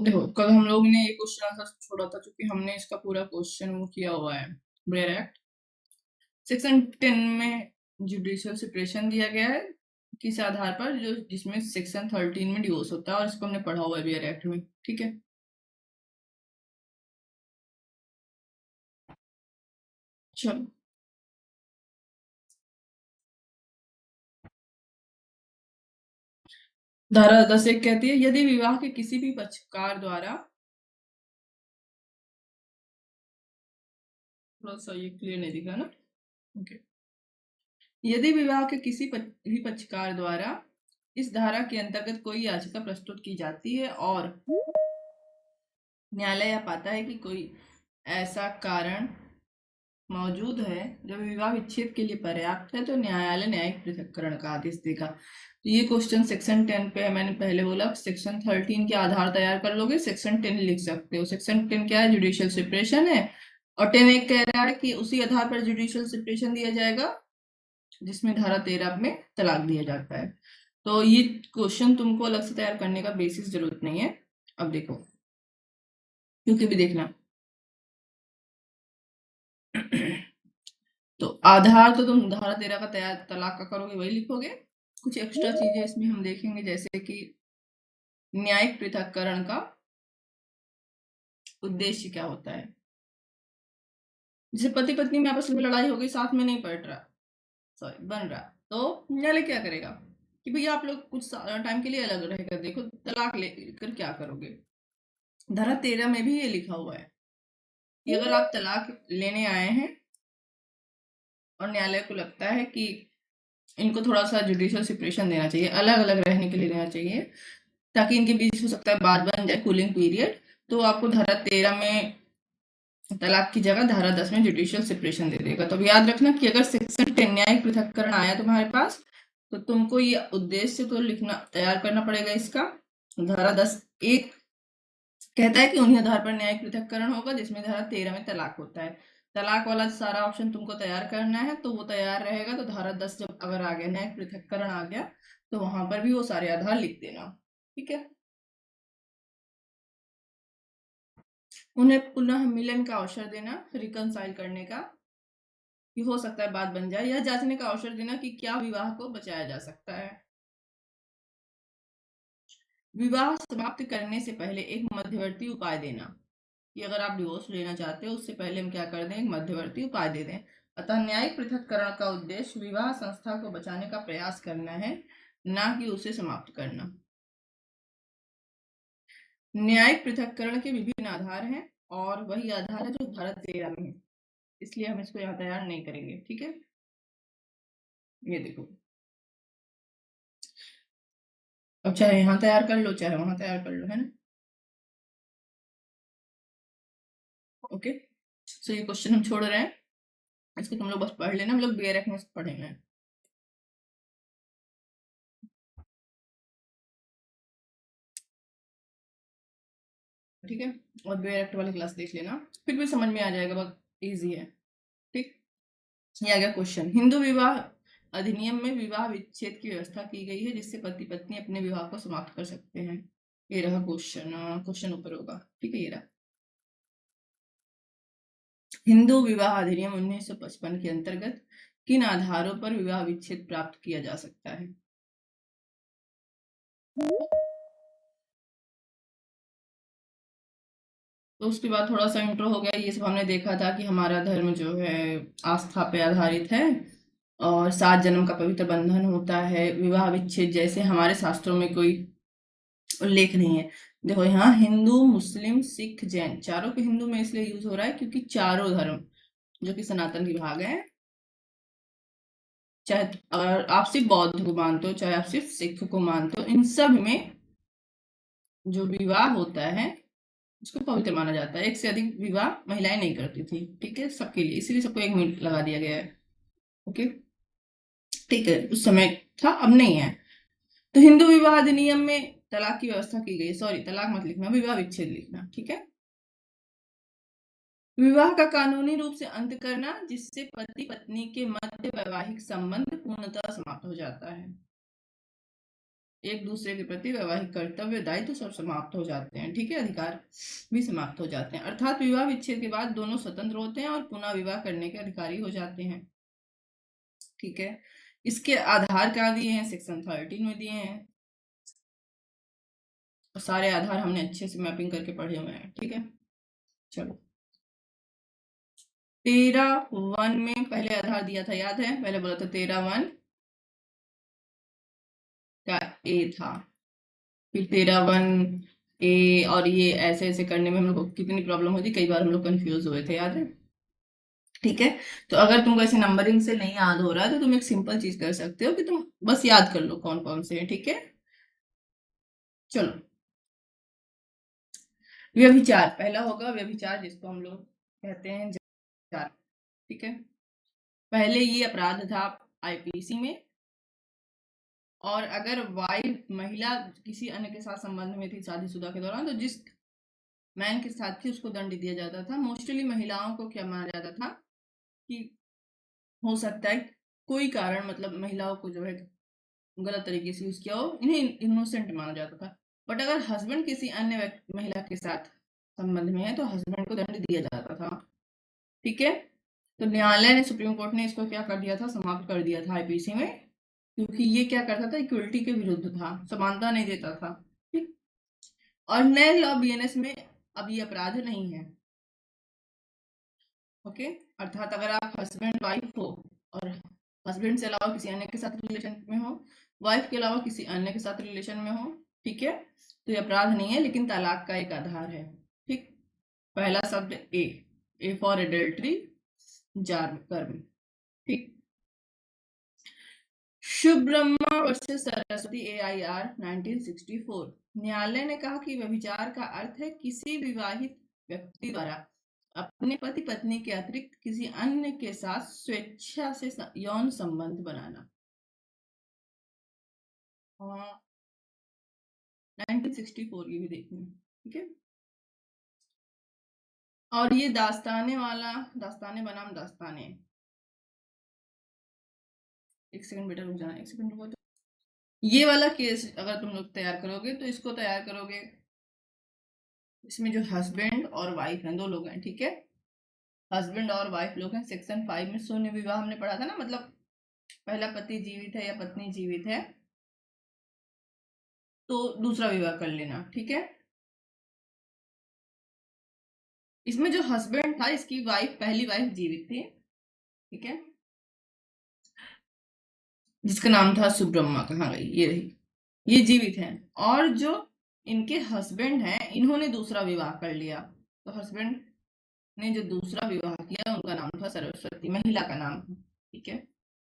देखो, कल हम लोग ने एक क्वेश्चन आंसर छोड़ा था, क्योंकि हमने इसका पूरा क्वेश्चन वो किया हुआ है। वेयर एक्ट सेक्शन 10 में जुडिशियल सेपरेशन दिया गया है किस आधार पर, जो जिसमें सेक्शन 13 में डिवोर्स होता है, और इसको हमने पढ़ा हुआ है वेयर एक्ट में। ठीक है, चलो। धारा 10(1) कहती है, यदि विवाह के किसी भी पक्षकार द्वारा, थोड़ा सा ये क्लियर नहीं दिखा ना, ओके। यदि विवाह के किसी भी पक्षकार द्वारा इस धारा के अंतर्गत कोई याचिका प्रस्तुत की जाती है और न्यायालय यह पाता है कि कोई ऐसा कारण मौजूद है जो विवाह विच्छेद के लिए पर्याप्त है, तो न्यायालय न्यायिक पृथक्करण का आदेश देगा। तो ये क्वेश्चन सेक्शन 10 पे है। मैंने पहले बोला सेक्शन 13 के आधार तैयार कर लोगे, सेक्शन 10 लिख सकते हो। सेक्शन 10 क्या है? जुडिशियल सेपरेशन है। और 10 एक कह रहा है कि उसी आधार पर जुडिशियल सेपरेशन दिया जाएगा जिसमें धारा 13 में तलाक दिया जाता है। तो ये क्वेश्चन तुमको अलग से तैयार करने का बेसिस जरूरत नहीं है। अब देखो, क्योंकि भी देखना तो आधार तो तुम धारा 13 का तैयार तलाक का करोगे, वही लिखोगे। कुछ एक्स्ट्रा चीजें इसमें हम देखेंगे, जैसे कि न्यायिक पृथक्करण का उद्देश्य क्या होता है। जैसे पति पत्नी में आपस में लड़ाई हो गई, साथ में नहीं पड़ रहा, सॉरी बन रहा, तो न्यायालय क्या करेगा कि भैया आप लोग कुछ टाइम के लिए अलग रहेगा, देखो तलाक लेकर क्या करोगे। धारा 13 में भी ये लिखा हुआ है कि अगर आप तलाक लेने आए हैं और न्यायालय को लगता है कि इनको थोड़ा सा जुडिशियल सेपरेशन देना चाहिए, अलग अलग रहने के लिए देना चाहिए, ताकि इनके बीच हो सकता है बात बन जाए, कूलिंग पीरियड, तो आपको धारा 13 में तलाक की जगह धारा 10 में जुडिशियल सेपरेशन दे देगा। तो अब याद रखना कि अगर सेक्शन 10 न्यायिक पृथक्करण आया तुम्हारे पास, तो तुमको ये उद्देश्य तो लिखना तैयार करना पड़ेगा इसका। धारा 10(1) कहता है कि उन्हीं आधार पर न्यायिक पृथक्करण होगा जिसमें धारा 13 में तलाक होता है। तलाक वाला सारा ऑप्शन तुमको तैयार करना है, तो वो तैयार रहेगा। तो धारा 10 जब अगर आ गया, न्यायिक पृथक्करण आ गया, तो वहां पर भी वो सारे आधार लिख देना। ठीक है। उन्हें पुनः मिलन का अवसर देना, रिकनसाइल करने का, कि हो सकता है बात बन जाए, या जांचने का अवसर देना कि क्या विवाह को बचाया जा सकता है। विवाह समाप्त करने से पहले एक मध्यवर्ती उपाय देना, कि अगर आप डिवोर्स लेना चाहते हो उससे पहले हम क्या कर दें, एक मध्यवर्ती उपाय दे दें। अतः न्यायिक पृथक्करण का उद्देश्य विवाह संस्था को बचाने का प्रयास करना है, ना कि उसे समाप्त करना। न्यायिक पृथक्करण के विभिन्न आधार हैं, और वही आधार है जो धारा 13 में है, इसलिए हम इसको यहाँ तैयार नहीं करेंगे। ठीक है, ये देखो, अब चाहे यहाँ तैयार कर लो चाहे वहां तैयार कर लो, है ना। ओके, तो ये क्वेश्चन हम छोड़ रहे हैं, इसको तुम लोग बस पढ़ लेना, हम लोग BRF में पढ़ेंगे। ठीक है, और BRF वाली क्लास देख लेना, फिर भी समझ में आ जाएगा, बहुत इजी है। ठीक, ये आ गया क्वेश्चन। हिंदू विवाह अधिनियम में विवाह विच्छेद की व्यवस्था की गई है, जिससे पति पत्नी अपने विवाह को समाप्त कर सकते हैं। ये रहा क्वेश्चन, क्वेश्चन ऊपर होगा। ठीक है, ये रहा। हिंदू विवाह अधिनियम 1955 के अंतर्गत किन आधारों पर विवाह विच्छेद प्राप्त किया जा सकता है। तो उसके बाद थोड़ा सा इंट्रो हो गया। ये सब हमने देखा था कि हमारा धर्म जो है आस्था पे आधारित है, और 7 जन्म का पवित्र बंधन होता है। विवाह विच्छेद जैसे हमारे शास्त्रों में कोई उल्लेख नहीं है। देखो, यहाँ हिंदू मुस्लिम सिख जैन चारों के हिंदू में इसलिए यूज हो रहा है क्योंकि चारों धर्म जो कि सनातन विभाग है, चाहे अगर आप सिर्फ बौद्ध को मानते हो चाहे आप सिर्फ सिख को मानते हो, इन सब में जो विवाह होता है उसको पवित्र माना जाता है। एक से अधिक विवाह महिलाएं नहीं करती थी। ठीक है, सबके लिए, इसीलिए सबको 1 मिनट लगा दिया गया है। ओके, ठीक है, उस समय था, अब नहीं है। तो हिंदू विवाह अधिनियम में तलाक की व्यवस्था की गई। सॉरी, तलाक मत लिखना, विवाह विच्छेद लिखना। ठीक है, विवाह का कानूनी रूप से अंत करना, जिससे पति पत्नी के मध्य वैवाहिक संबंध पूर्णतः समाप्त हो जाता है। एक दूसरे के प्रति वैवाहिक कर्तव्य दायित्व सब समाप्त हो जाते हैं, ठीक है, अधिकार भी समाप्त हो जाते हैं। अर्थात विवाह विच्छेद के बाद दोनों स्वतंत्र होते हैं और पुनः विवाह करने के अधिकारी हो जाते हैं, ठीक है। इसके आधार क्या दिए हैं, सेक्शन 13 में दिए हैं, और सारे आधार हमने अच्छे से मैपिंग करके पढ़े हुए हैं, ठीक है। चलो 13(1) में पहले आधार दिया था, याद है, पहले बोला था 13(1) का ए था, फिर 13(1) ए, और ये ऐसे ऐसे करने में हम लोग को कितनी प्रॉब्लम होती, कई बार हम लोग कंफ्यूज हुए थे, याद है, ठीक है। तो अगर तुमको ऐसे नंबरिंग से नहीं याद हो रहा है तो तुम एक सिंपल चीज कर सकते हो कि तुम बस याद कर लो कौन कौन से हैं, ठीक है। चलो व्यभिचार पहला होगा, व्यभिचार जिसको हम लोग कहते हैं व्यभिचार, ठीक है। पहले ये अपराध था आईपीसी में, और अगर वाइफ महिला किसी अन्य के साथ संबंध में थी शादीशुदा के दौरान, तो जिस मैन के साथ थी उसको दंड दिया जाता था। मोस्टली महिलाओं को क्या माना जाता था कि हो सकता है कोई कारण, मतलब महिलाओं को जो है गलत तरीके से यूज किया हो, इन्हें इनोसेंट माना जाता था। बट अगर हस्बैंड किसी अन्य महिला के साथ संबंध में है तो हस्बैंड को दंड दिया जाता था, ठीक है। तो न्यायालय ने, सुप्रीम कोर्ट ने इसको क्या कर दिया था, समाप्त कर दिया था आईपीसी में, क्योंकि ये क्या करता था, इक्वलिटी के विरुद्ध था, समानता नहीं देता था, ठीक। और नए लॉ बीएनएस में अब ये अपराध नहीं है, ओके। अर्थात अगर आप हस्बैंड वाइफ हो और हस्बैंड से अलावा किसी अन्य के साथ रिलेशन में हो, वाइफ के अलावा किसी अन्य के साथ रिलेशन में हो, ठीक है, तो ये अपराध नहीं है, लेकिन तलाक का एक आधार है, ठीक। पहला शब्द ए फॉर एडल्ट्री, जार कर्म, ठीक। शुभ ब्रह्मा वर्सेस सरस्वती AIR 1964। न्यायालय ने कहा कि व्यभिचार का अर्थ है किसी विवाहित व्यक्ति द्वारा अपने पति पत्नी के अतिरिक्त किसी अन्य के साथ स्वेच्छा से यौन संबंध बनाना। 1964 की भी देखनी, ठीक है। और ये दास्ताने वाला, दास्ताने बनाम दास्ताने, एक सेकंड बेटा रुक जाना, एक सेकंड रुको। तो ये वाला केस अगर तुम लोग तैयार करोगे तो इसको तैयार करोगे, इसमें जो हस्बैंड और वाइफ हैं, दो लोग हैं, ठीक है, हस्बैंड और वाइफ लोग हैं। सेक्शन 5 में शून्य विवाह हमने पढ़ा था ना, मतलब पहला पति जीवित है या पत्नी जीवित है तो दूसरा विवाह कर लेना, ठीक है। इसमें जो हस्बैंड था, इसकी वाइफ, पहली वाइफ जीवित थी, ठीक है, जिसका नाम था सुब्रह्मा, कहाँ गई, ये रही, ये जीवित है। और जो इनके हस्बैंड हैं, इन्होंने दूसरा विवाह कर लिया, तो हस्बैंड ने जो दूसरा विवाह किया उनका नाम था सरस्वती, महिला का नाम, ठीक है।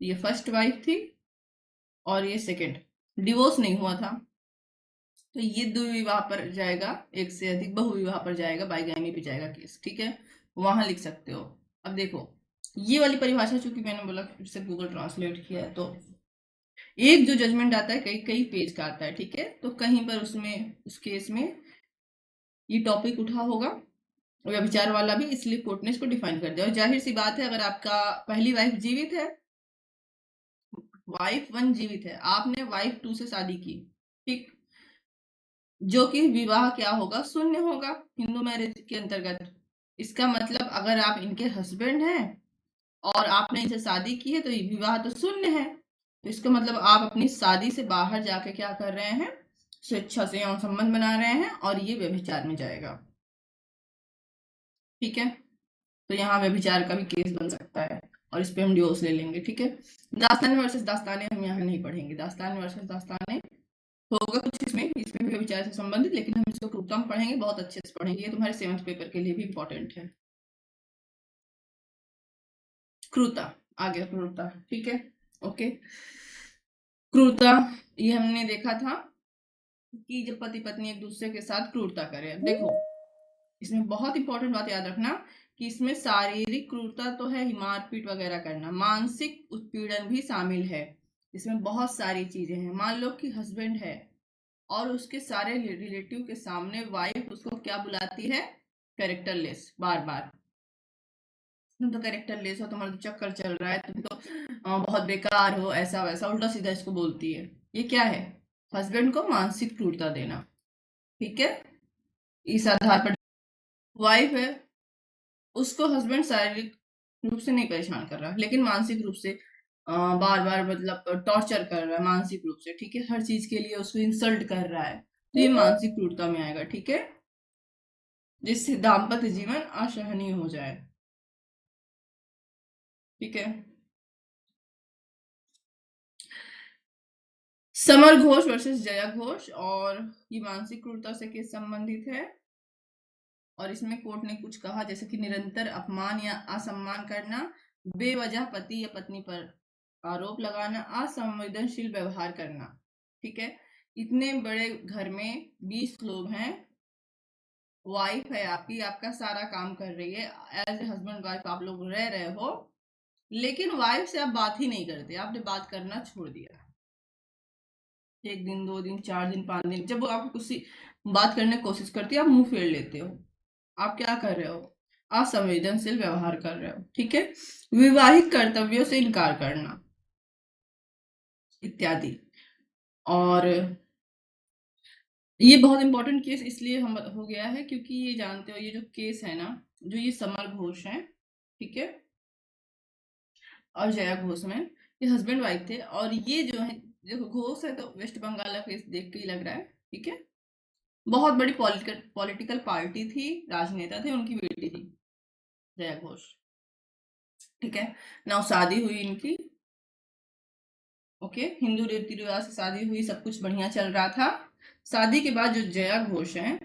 ये फर्स्ट वाइफ थी और ये सेकंड, डिवोर्स नहीं हुआ था, तो ये द्विविवाह पर जाएगा, एक से अधिक बहुविवाह पर जाएगा, बाइगैमी पे जाएगा केस, ठीक है, वहां लिख सकते हो। अब देखो ये वाली परिभाषा, चूंकि मैंने बोला फिर से गूगल ट्रांसलेट किया है, तो एक जो जजमेंट आता है कई कई पेज का आता है, ठीक है, तो कहीं पर उसमें उस केस में ये टॉपिक उठा होगा व्यभिचार वाला भी, इसलिए कोर्ट ने इसको डिफाइन कर दिया। और जाहिर सी बात है, अगर आपका पहली वाइफ जीवित है, वाइफ 1 जीवित है, आपने वाइफ 2 से शादी की, ठीक, जो कि विवाह क्या होगा, शून्य होगा हिंदू मैरिज के अंतर्गत। इसका मतलब अगर आप इनके हस्बैंड हैं और आपने इनसे शादी की है तो ये विवाह तो शून्य है, तो इसका मतलब आप अपनी शादी से बाहर जाके क्या कर रहे हैं, स्वेच्छा से यौन संबंध बना रहे हैं, और ये व्यभिचार में जाएगा, ठीक है। तो यहाँ व्यभिचार का भी केस बन सकता है और इस पे हम डिवोर्स ले लेंगे, ठीक है। दास्ताने वर्सेस दास्ताने हम यहाँ नहीं पढ़ेंगे, दास्ताने वर्सेस दास्ताने होगा कुछ इसमें भी विचार से संबंधित, लेकिन हम इसको क्रूरता में पढ़ेंगे, बहुत अच्छे से पढ़ेंगे, ये तुम्हारे 7th पेपर के लिए भी इंपॉर्टेंट है। क्रूरता आ गया, क्रूरता, ठीक है, ओके। क्रूरता ये हमने देखा था कि जब पति पत्नी एक दूसरे के साथ क्रूरता करें, देखो इसमें बहुत इंपॉर्टेंट बात याद रखना कि इसमें शारीरिक क्रूरता तो है, मारपीट वगैरह करना, मानसिक उत्पीड़न भी शामिल है, इसमें बहुत सारी चीजें हैं। मान लो कि हस्बैंड है और उसके सारे रिलेटिव के सामने वाइफ उसको क्या बुलाती है, कैरेक्टरलेस, बार बार, तुम तो कैरेक्टरलेस हो, तुम्हारा तो चक्कर चल रहा है, तुम तो बहुत बेकार हो, ऐसा वैसा उल्टा सीधा इसको बोलती है, ये क्या है, हस्बैंड को मानसिक क्रूरता देना, ठीक है। इस आधार पर वाइफ है, उसको हस्बैंड शारीरिक रूप से नहीं परेशान कर रहा, लेकिन मानसिक रूप से बार बार मतलब टॉर्चर कर रहा है मानसिक रूप से, ठीक है। हर चीज के लिए उसको इंसल्ट कर रहा है, तो ये मानसिक क्रूरता में आएगा, ठीक है। जिससे दाम्पत्य जीवन असहनीय हो जाए, ठीक है। समर घोष वर्सेस जया घोष, और ये मानसिक क्रूरता से केस संबंधित है। और इसमें कोर्ट ने कुछ कहा जैसे कि निरंतर अपमान या असम्मान करना, बेवजह पति या पत्नी पर आरोप लगाना, असंवेदनशील व्यवहार करना, ठीक है। इतने बड़े घर में 20 लोग हैं, वाइफ है आपकी, आपका सारा काम कर रही है, एज ए हस्बैंड वाइफ आप लोग रह रहे हो, लेकिन वाइफ से आप बात ही नहीं करते, आपने बात करना छोड़ दिया। 1 दिन 2 दिन 4 दिन 5 दिन, जब वो आपको कुछ बात करने की कोशिश करती है आप मुंह फेर लेते हो। आप क्या कर रहे हो? असंवेदनशील व्यवहार कर रहे हो, ठीक है। विवाहित कर्तव्यों से इनकार करना इत्यादि। और ये बहुत इंपॉर्टेंट केस इसलिए हम हो गया है क्योंकि ये जानते हो, ये जो केस है ना, जो ये समर घोष है, ठीक है, और जया घोष में, ये हस्बैंड वाइफ थे। और ये जो है, देखो घोष है तो वेस्ट बंगाल का केस देख के ही लग रहा है, ठीक है। बहुत बड़ी पॉलिटिकल पार्टी थी, राजनेता थे, उनकी बेटी थी जया घोष, ठीक है ना। शादी हुई इनकी, ओके, हिंदू रीति रिवाज से शादी हुई, सब कुछ बढ़िया चल रहा था। शादी के बाद जो जया घोष है,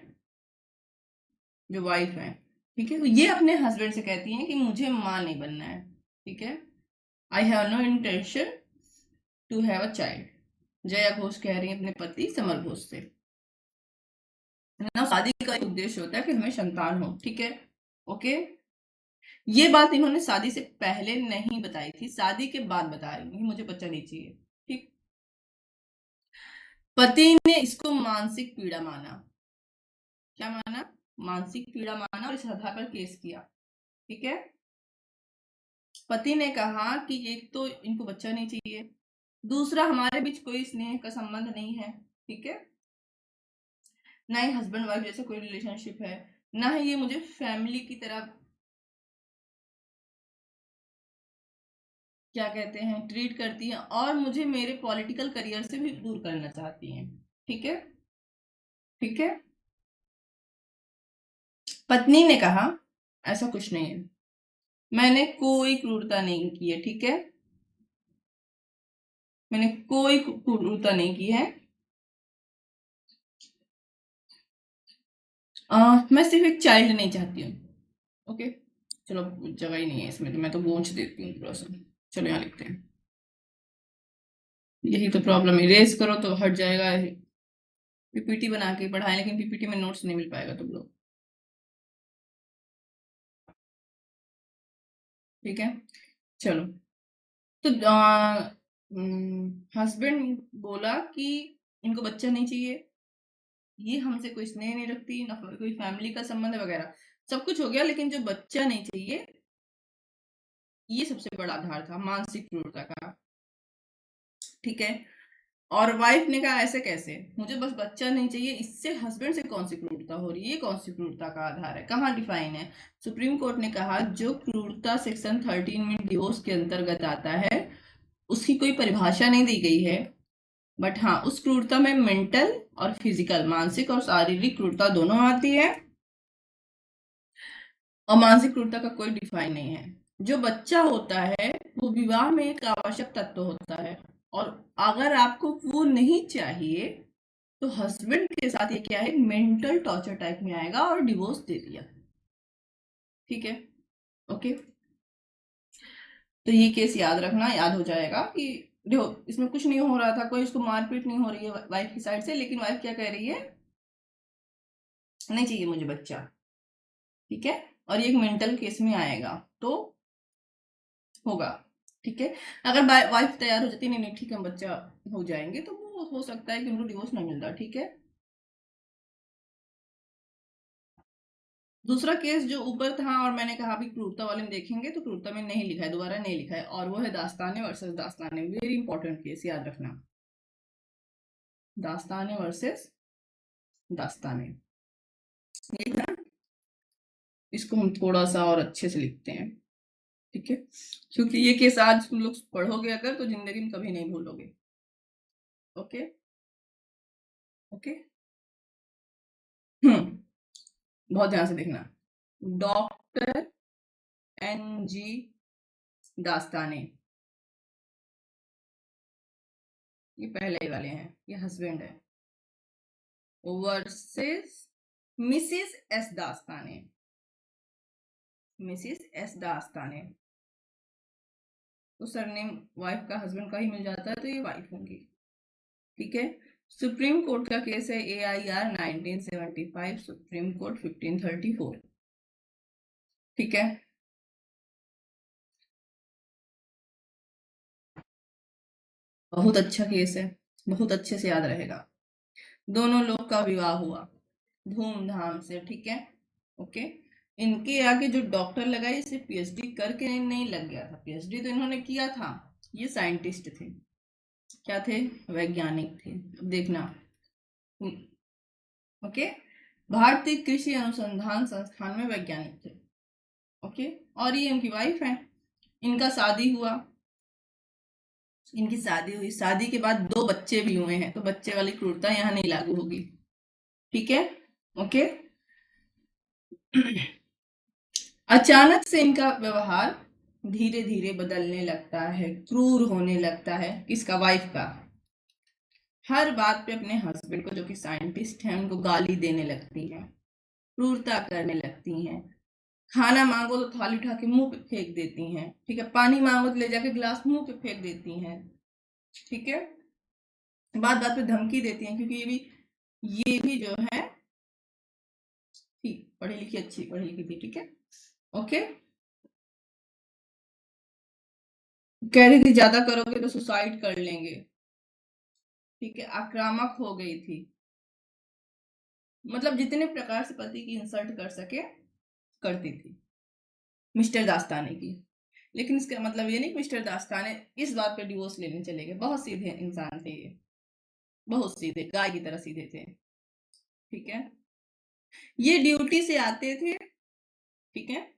जो वाइफ है, ठीक है, ये अपने हस्बैंड से कहती हैं कि मुझे माँ नहीं बनना है, ठीक है। I have no intention to have a child, Jaya Ghosh कह रही है अपने पति समर घोष से ना। शादी का एक उद्देश्य होता है कि हमें संतान हो, ठीक है, ओके। ये बात इन्होंने शादी से पहले नहीं बताई थी, शादी के बाद बता रही हूँ मुझे बच्चा नहीं चाहिए, ठीक। पति ने इसको मानसिक पीड़ा माना, क्या माना? मानसिक पीड़ा माना, और इस आधार पर केस किया, ठीक है। पति ने कहा कि एक तो इनको बच्चा नहीं चाहिए, दूसरा हमारे बीच कोई स्नेह का संबंध नहीं है, ठीक है, ना ही हस्बैंड वाइफ जैसे कोई रिलेशनशिप है, ना ही ये मुझे फैमिली की तरह क्या कहते हैं ट्रीट करती हैं, और मुझे मेरे पॉलिटिकल करियर से भी दूर करना चाहती हैं, ठीक है, ठीक है। पत्नी ने कहा ऐसा कुछ नहीं है, मैंने कोई क्रूरता नहीं की है, ठीक है, मैंने कोई क्रूरता नहीं की है। मैं सिर्फ एक चाइल्ड नहीं चाहती हूँ, ओके। चलो जगह ही नहीं है इसमें, तो मैं तो गूंच देती हूँ थोड़ा सा। चलो यहाँ लिखते हैं, यही तो प्रॉब्लम है, रेस करो तो हट जाएगा। पीपीटी बना के पढ़ाएं, लेकिन पीपीटी में नोट्स नहीं मिल पाएगा तुम लोग, ठीक है। चलो, तो हस्बैंड बोला कि इनको बच्चा नहीं चाहिए, ये हमसे कोई स्नेह नहीं रखती, ना कोई फैमिली का संबंध वगैरह, सब कुछ हो गया, लेकिन जो बच्चा नहीं चाहिए, ये सबसे बड़ा आधार था मानसिक क्रूरता का, ठीक है। और वाइफ ने कहा ऐसे कैसे, मुझे बस बच्चा नहीं चाहिए, इससे हस्बैंड से कौन सी क्रूरता हो रही है, ये कौन सी क्रूरता का आधार है, कहाँ डिफाइन है? सुप्रीम कोर्ट ने कहा जो क्रूरता सेक्शन 13 में डिवोर्स के अंतर्गत आता है, उसकी कोई परिभाषा नहीं दी गई है, बट हाँ उस क्रूरता में मेंटल और फिजिकल, मानसिक और शारीरिक क्रूरता दोनों आती है, और मानसिक क्रूरता का कोई डिफाइन नहीं है। जो बच्चा होता है वो विवाह में एक आवश्यक तत्व होता है, और अगर आपको वो नहीं चाहिए तो हस्बैंड के साथ ये क्या है, मेंटल टॉर्चर टाइप में आएगा और डिवोर्स दे दिया, ठीक है, ओके। तो ये केस याद रखना, याद हो जाएगा कि देखो इसमें कुछ नहीं हो रहा था, कोई इसको मारपीट नहीं हो रही है वाइफ की साइड से, लेकिन वाइफ क्या कह रही है, नहीं चाहिए मुझे बच्चा, ठीक है। और ये एक मेंटल केस में आएगा तो होगा, ठीक है। अगर वाइफ तैयार हो जाती नहीं नहीं ठीक है हम बच्चा हो जाएंगे, तो वो हो सकता है कि उनको डिवोर्स ना मिलता, ठीक है। दूसरा केस जो ऊपर था, और मैंने कहा अभी क्रूरता वाले में देखेंगे, तो क्रूरता में नहीं लिखा है, दोबारा नहीं लिखा है, और वो है Dastane versus Dastane, very important case, याद रखना। दास्ताने वर्सेस दास्ताने, ये ना, इसको हम थोड़ा सा और अच्छे से लिखते हैं, ठीक है, क्योंकि ये केस आज तुम लोग पढ़ोगे अगर तो जिंदगी में कभी नहीं भूलोगे। Okay okay. बहुत ध्यान से देखना। डॉक्टर एन जी दास्ताने, ये पहले वाले हैं, ये हस्बैंड है, versus Mrs S Dastane, Mrs S Dastane, तो सरनेम वाइफ का हस्बैंड का ही मिल जाता है तो ये वाइफ होंगी, ठीक है। सुप्रीम कोर्ट का केस है AIR 1975, सुप्रीम कोर्ट 1534, ठीक है। बहुत अच्छा केस है, बहुत अच्छे से याद रहेगा। दोनों लोग का विवाह हुआ धूमधाम से, ठीक है, ओके। इनके आगे जो डॉक्टर लगा ये सिर्फ PhD करके नहीं लग गया था, PhD तो इन्होंने किया था, ये साइंटिस्ट थे, क्या थे, वैज्ञानिक थे। अब देखना, ओके, भारतीय कृषि अनुसंधान संस्थान में वैज्ञानिक थे, ओके। और ये इनकी वाइफ है, इनका शादी हुआ, इनकी शादी हुई, शादी के बाद 2 बच्चे भी हुए हैं, तो बच्चे वाली क्रूरता यहाँ नहीं लागू होगी, ठीक है, ओके। अचानक से इनका व्यवहार धीरे धीरे बदलने लगता है, क्रूर होने लगता है, किसका, वाइफ का। हर बात पे अपने हस्बैंड को जो कि साइंटिस्ट हैं उनको गाली देने लगती है, क्रूरता करने लगती हैं, खाना मांगो तो थाली उठा के मुंह पे फेंक देती हैं, ठीक है, पानी मांगो तो ले जाके गिलास मुंह पे फेंक देती हैं, ठीक है, बात बात पे धमकी देती हैं, क्योंकि ये भी जो है थी पढ़ी लिखी, अच्छी पढ़ी लिखी थी, ठीक है, ओके। कह रही थी ज्यादा करोगे तो सुसाइड कर लेंगे, ठीक है, आक्रामक हो गई थी, मतलब जितने प्रकार से पति की इंसल्ट कर सके करती थी मिस्टर दास्ताने की। लेकिन इसका मतलब ये नहीं कि मिस्टर दास्ताने इस बात पे डिवोर्स लेने चले गए, बहुत सीधे इंसान थे ये, बहुत सीधे, गाय की तरह सीधे थे, ठीक है। ये ड्यूटी से आते थे, ठीक है,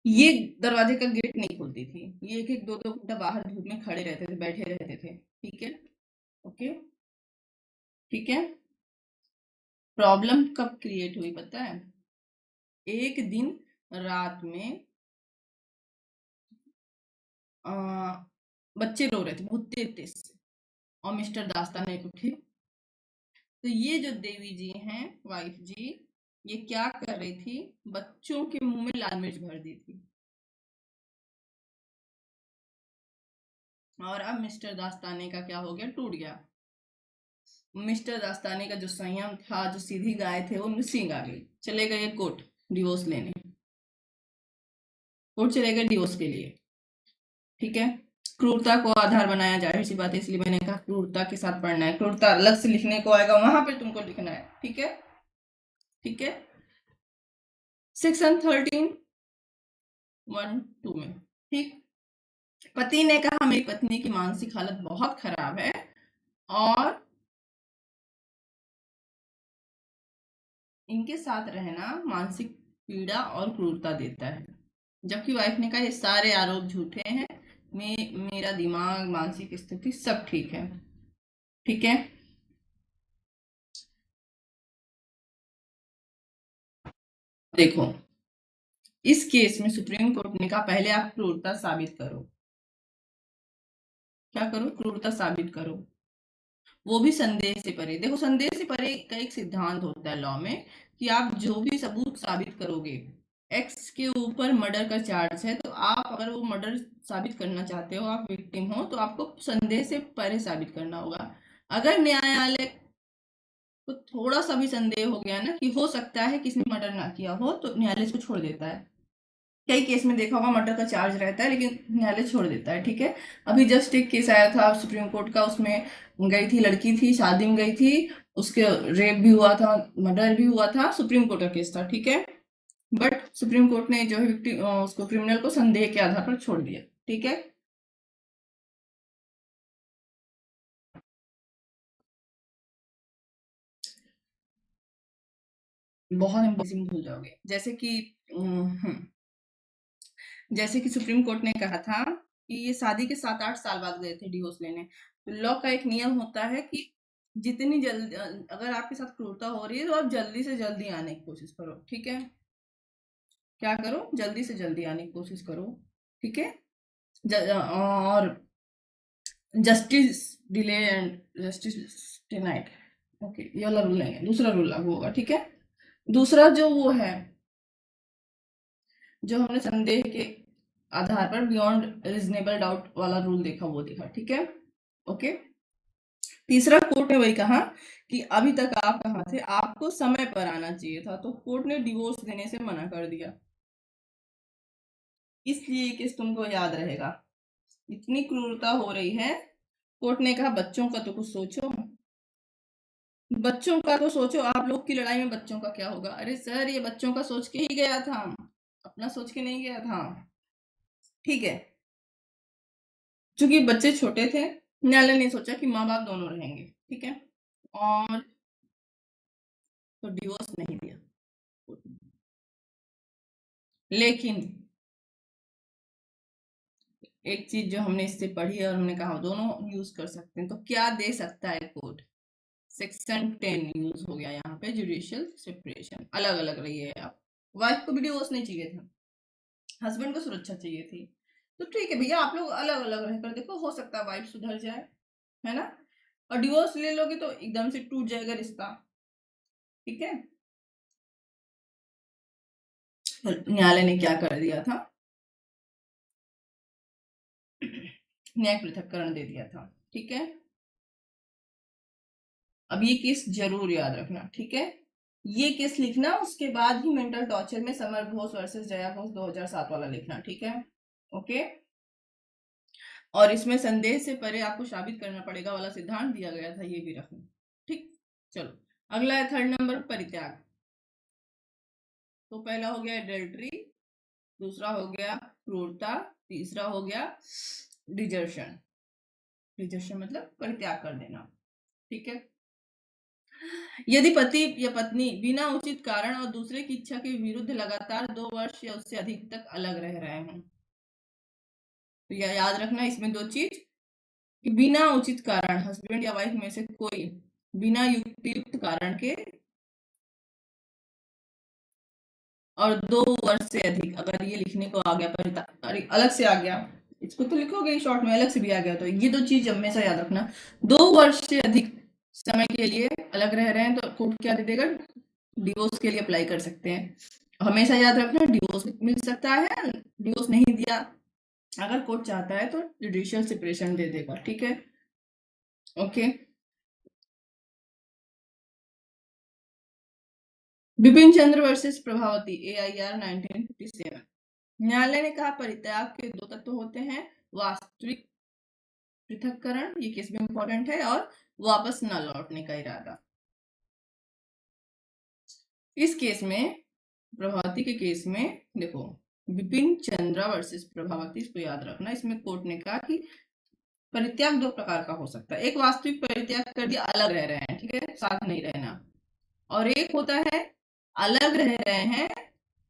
ये दरवाजे का गेट नहीं खोलती थी, ये 1-1 2-2 घंटा बाहर धूप में खड़े रहते थे, बैठे रहते थे, ठीक है, ओके, ठीक है। प्रॉब्लम कब क्रिएट हुई पता है, एक दिन रात में आ, बच्चे रो रहे थे बहुत तेज तेज से, और मिस्टर दास्ताने उठे, तो ये जो देवी जी हैं, वाइफ जी, ये क्या कर रही थी, बच्चों के मुंह में लाल मिर्च भर दी थी, और अब मिस्टर दास्ताने का क्या हो गया, टूट गया। मिस्टर दास्ताने का जो संयम था, जो सीधी गाय थे, वो मिसिंग आ गई, चले गए कोर्ट डिवोर्स लेने, कोर्ट चले गए डिवोर्स के लिए, ठीक है। क्रूरता को आधार बनाया, जाहिर सी बात है, इसलिए मैंने कहा क्रूरता के साथ पढ़ना है, क्रूरता अलग से लिखने को आएगा, वहां पे तुमको लिखना है, ठीक है, ठीक है। सेक्शन 13(1)(2) में, ठीक, पति ने कहा मेरी पत्नी की मानसिक हालत बहुत खराब है और इनके साथ रहना मानसिक पीड़ा और क्रूरता देता है, जबकि वाइफ ने कहा ये सारे आरोप झूठे हैं, मेरा दिमाग, मानसिक स्थिति सब ठीक है, ठीक है। देखो, इस केस में सुप्रीम कोर्ट ने कहा पहले आप क्रूरता साबित करो, क्या करो, क्रूरता साबित करो, वो भी संदेह से परे। देखो, संदेह से परे का एक सिद्धांत होता है लॉ में, कि आप जो भी सबूत साबित करोगे, एक्स के ऊपर मर्डर का चार्ज है, तो आप अगर वो मर्डर साबित करना चाहते हो, आप विक्टिम हो, तो आपको संदेह से परे साबित करना होगा। अगर न्यायालय को थोड़ा सा भी संदेह हो गया ना कि हो सकता है किसने मर्डर ना किया हो, तो न्यायालय इसको छोड़ देता है। कई केस में देखा होगा मर्डर का चार्ज रहता है लेकिन न्यायालय छोड़ देता है, ठीक है। अभी जस्ट एक केस आया था सुप्रीम कोर्ट का, उसमें गई थी लड़की, थी शादी में गई थी, उसके रेप भी हुआ था, मर्डर भी हुआ था, सुप्रीम कोर्ट का केस था, ठीक है। बट सुप्रीम कोर्ट ने जो है उसको, क्रिमिनल को संदेह के आधार पर छोड़ दिया, ठीक है। बहुत इम्पॉसिबल भूल जाओगे। जैसे कि सुप्रीम कोर्ट ने कहा था कि ये शादी के 7-8 साल बाद गए थे डिवोर्स लेने। तो लॉ का एक नियम होता है कि जितनी जल्दी अगर आपके साथ क्रूरता हो रही है तो आप जल्दी से जल्दी आने की कोशिश करो, ठीक है? क्या करो? जल्दी से जल्दी आने की कोशिश करो, ठीक है? और justice delay and justice denied, okay, ये वाला रूल नहीं है, दूसरा रूल लागू होगा, ठीक है? दूसरा जो वो है, जो हमने संदेह के आधार पर बियॉन्ड रीजनेबल डाउट वाला रूल देखा, वो देखा, ठीक है? ओके। तीसरा, कोर्ट ने वही कहा कि अभी तक आप कहाँ थे, आपको समय पर आना चाहिए था, तो कोर्ट ने डिवोर्स देने से मना कर दिया। इसलिए ये केस तुमको याद रहेगा। इतनी क्रूरता हो रही है, कोर्ट ने कहा बच्चों का तो कुछ सोचो, बच्चों का तो सोचो, आप लोग की लड़ाई में बच्चों का क्या होगा? अरे सर, ये बच्चों का सोच के ही गया था, अपना सोच के नहीं गया था, ठीक है? चूंकि बच्चे छोटे थे, न्यायालय ने सोचा कि माँ बाप दोनों रहेंगे, ठीक है? और तो डिवोर्स नहीं दिया। लेकिन एक चीज जो हमने इससे पढ़ी और हमने कहा दोनों यूज कर सकते हैं, तो क्या दे सकता है कोर्ट? सेक्शन 10 यूज हो गया यहाँ पे, जुडिशियल सेपरेशन। अलग अलग रही है आप, वाइफ को भी डिवोर्स नहीं चाहिए था, हस्बैंड को सुरक्षा चाहिए थी, तो ठीक है भैया, आप लोग अलग अलग रहकर देखो, हो सकता है वाइफ सुधर जाए, है ना? और डिवोर्स ले लोगे तो एकदम से टूट जाएगा रिश्ता, ठीक है? न्यायालय ने क्या कर दिया था? न्यायिक पृथक्करण दे दिया था, ठीक है? अब ये केस जरूर याद रखना, ठीक है? ये केस लिखना, उसके बाद ही मेंटल टॉर्चर में समर घोष वर्सेस जया घोष 2007 वाला लिखना, ठीक है? ओके। और इसमें संदेह से परे आपको साबित करना पड़ेगा वाला सिद्धांत दिया गया था, ये भी रखना, ठीक? चलो, अगला है थर्ड नंबर, परित्याग। तो पहला हो गया एडल्ट्री, दूसरा हो गया क्रूरता, तीसरा हो गया डिजर्शन। डिजर्शन मतलब परित्याग कर देना, ठीक है? यदि पति या पत्नी बिना उचित कारण और दूसरे की इच्छा के विरुद्ध लगातार 2 वर्ष या उससे अधिक तक अलग रह रहे हैं, तो यह याद रखना इसमें दो चीज, कि बिना उचित कारण, हस्बैंड या वाइफ में से कोई बिना युक्त कारण के, और 2 वर्ष से अधिक, अगर ये लिखने को आ गया, अरे अलग से आ गया, इसको तो लिखोगे शॉर्ट में, अलग से भी आ गया, तो ये दो चीज हमेशा याद रखना। 2 वर्ष से अधिक समय के लिए अलग रह रहे हैं तो कोर्ट क्या दे देगा? डिवोर्स के लिए अप्लाई कर सकते हैं। हमेशा याद रखना, डिवोर्स मिल सकता है, डिवोर्स नहीं दिया, अगर कोर्ट चाहता है तो जुडिशियल सेपरेशन दे देगा, ठीक है? Okay. Bipin Chandra versus Prabhavati, AIR 1957। न्यायालय ने कहा परित्याग के दो तत्व होते हैं, वास्तविक पृथक्करण, ये केस भी इंपॉर्टेंट है, और वापस न लौटने का इरादा। इस केस में, प्रभावती के केस में देखो, बिपिन चंद्रा वर्सेस प्रभावती, इसको याद रखना, इसमें कोर्ट ने कहा कि परित्याग दो प्रकार का हो सकता है। एक वास्तविक परित्याग कर दिया, अलग रह रहे हैं, ठीक है, साथ नहीं रहना, और एक होता है अलग रह रहे हैं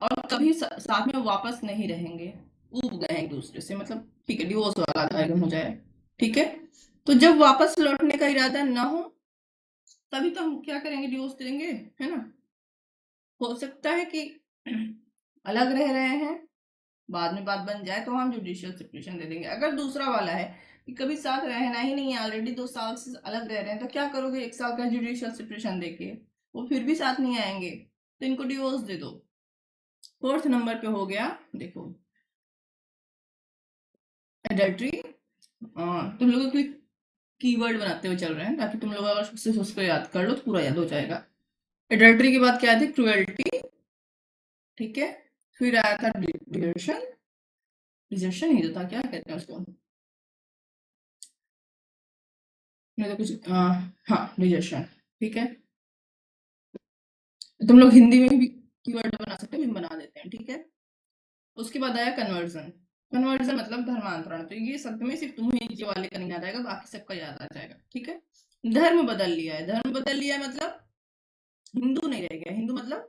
और कभी साथ में वापस नहीं रहेंगे, ऊब गए एक दूसरे से, मतलब ठीक है, डिवोर्स वाला आवेदन हो जाए, ठीक है? तो जब वापस लौटने का इरादा ना हो, तभी तो हम क्या करेंगे? डिवोर्स देंगे, है ना? हो सकता है कि अलग रह रहे हैं, बाद में बात बन जाए तो हम जुडिशियल सेपरेशन दे देंगे। अगर दूसरा वाला है कि कभी साथ रहना ही नहीं है, ऑलरेडी 2 साल से अलग रह रहे हैं, तो क्या करोगे? 1 साल का जुडिशियल सेपरेशन देके वो फिर भी साथ नहीं आएंगे, तो इनको डिवोर्स दे दो। फोर्थ नंबर पे हो गया, देखो, एडल्ट्री। तुम लोगों के कीवर्ड बनाते हुए चल रहे हैं ताकि तुम लोग अगर सिर्फ उसको याद कर लो तो पूरा याद हो जाएगा। एडल्ट्री के बाद क्या थी? क्रुएल्टी, ठीक है? फिर आया था डिजर्शन, डिजर्शन ही तो था, क्या कहते हैं उसको, नहीं तो कुछ हाँ, डिजर्शन, ठीक है? तुम लोग हिंदी में भी कीवर्ड बना सकते हो, हम बना देते हैं, ठीक है? उसके बाद आया कन्वर्जन। कन्वर्जन मतलब धर्मांतरण, तो ये शब्द में सिर्फ तुम्हें नीचे वाले का नहीं याद आएगा, बाकी सबका याद आ जाएगा, ठीक है? धर्म बदल लिया है, धर्म बदल लिया है मतलब हिंदू नहीं रह गया, हिंदू मतलब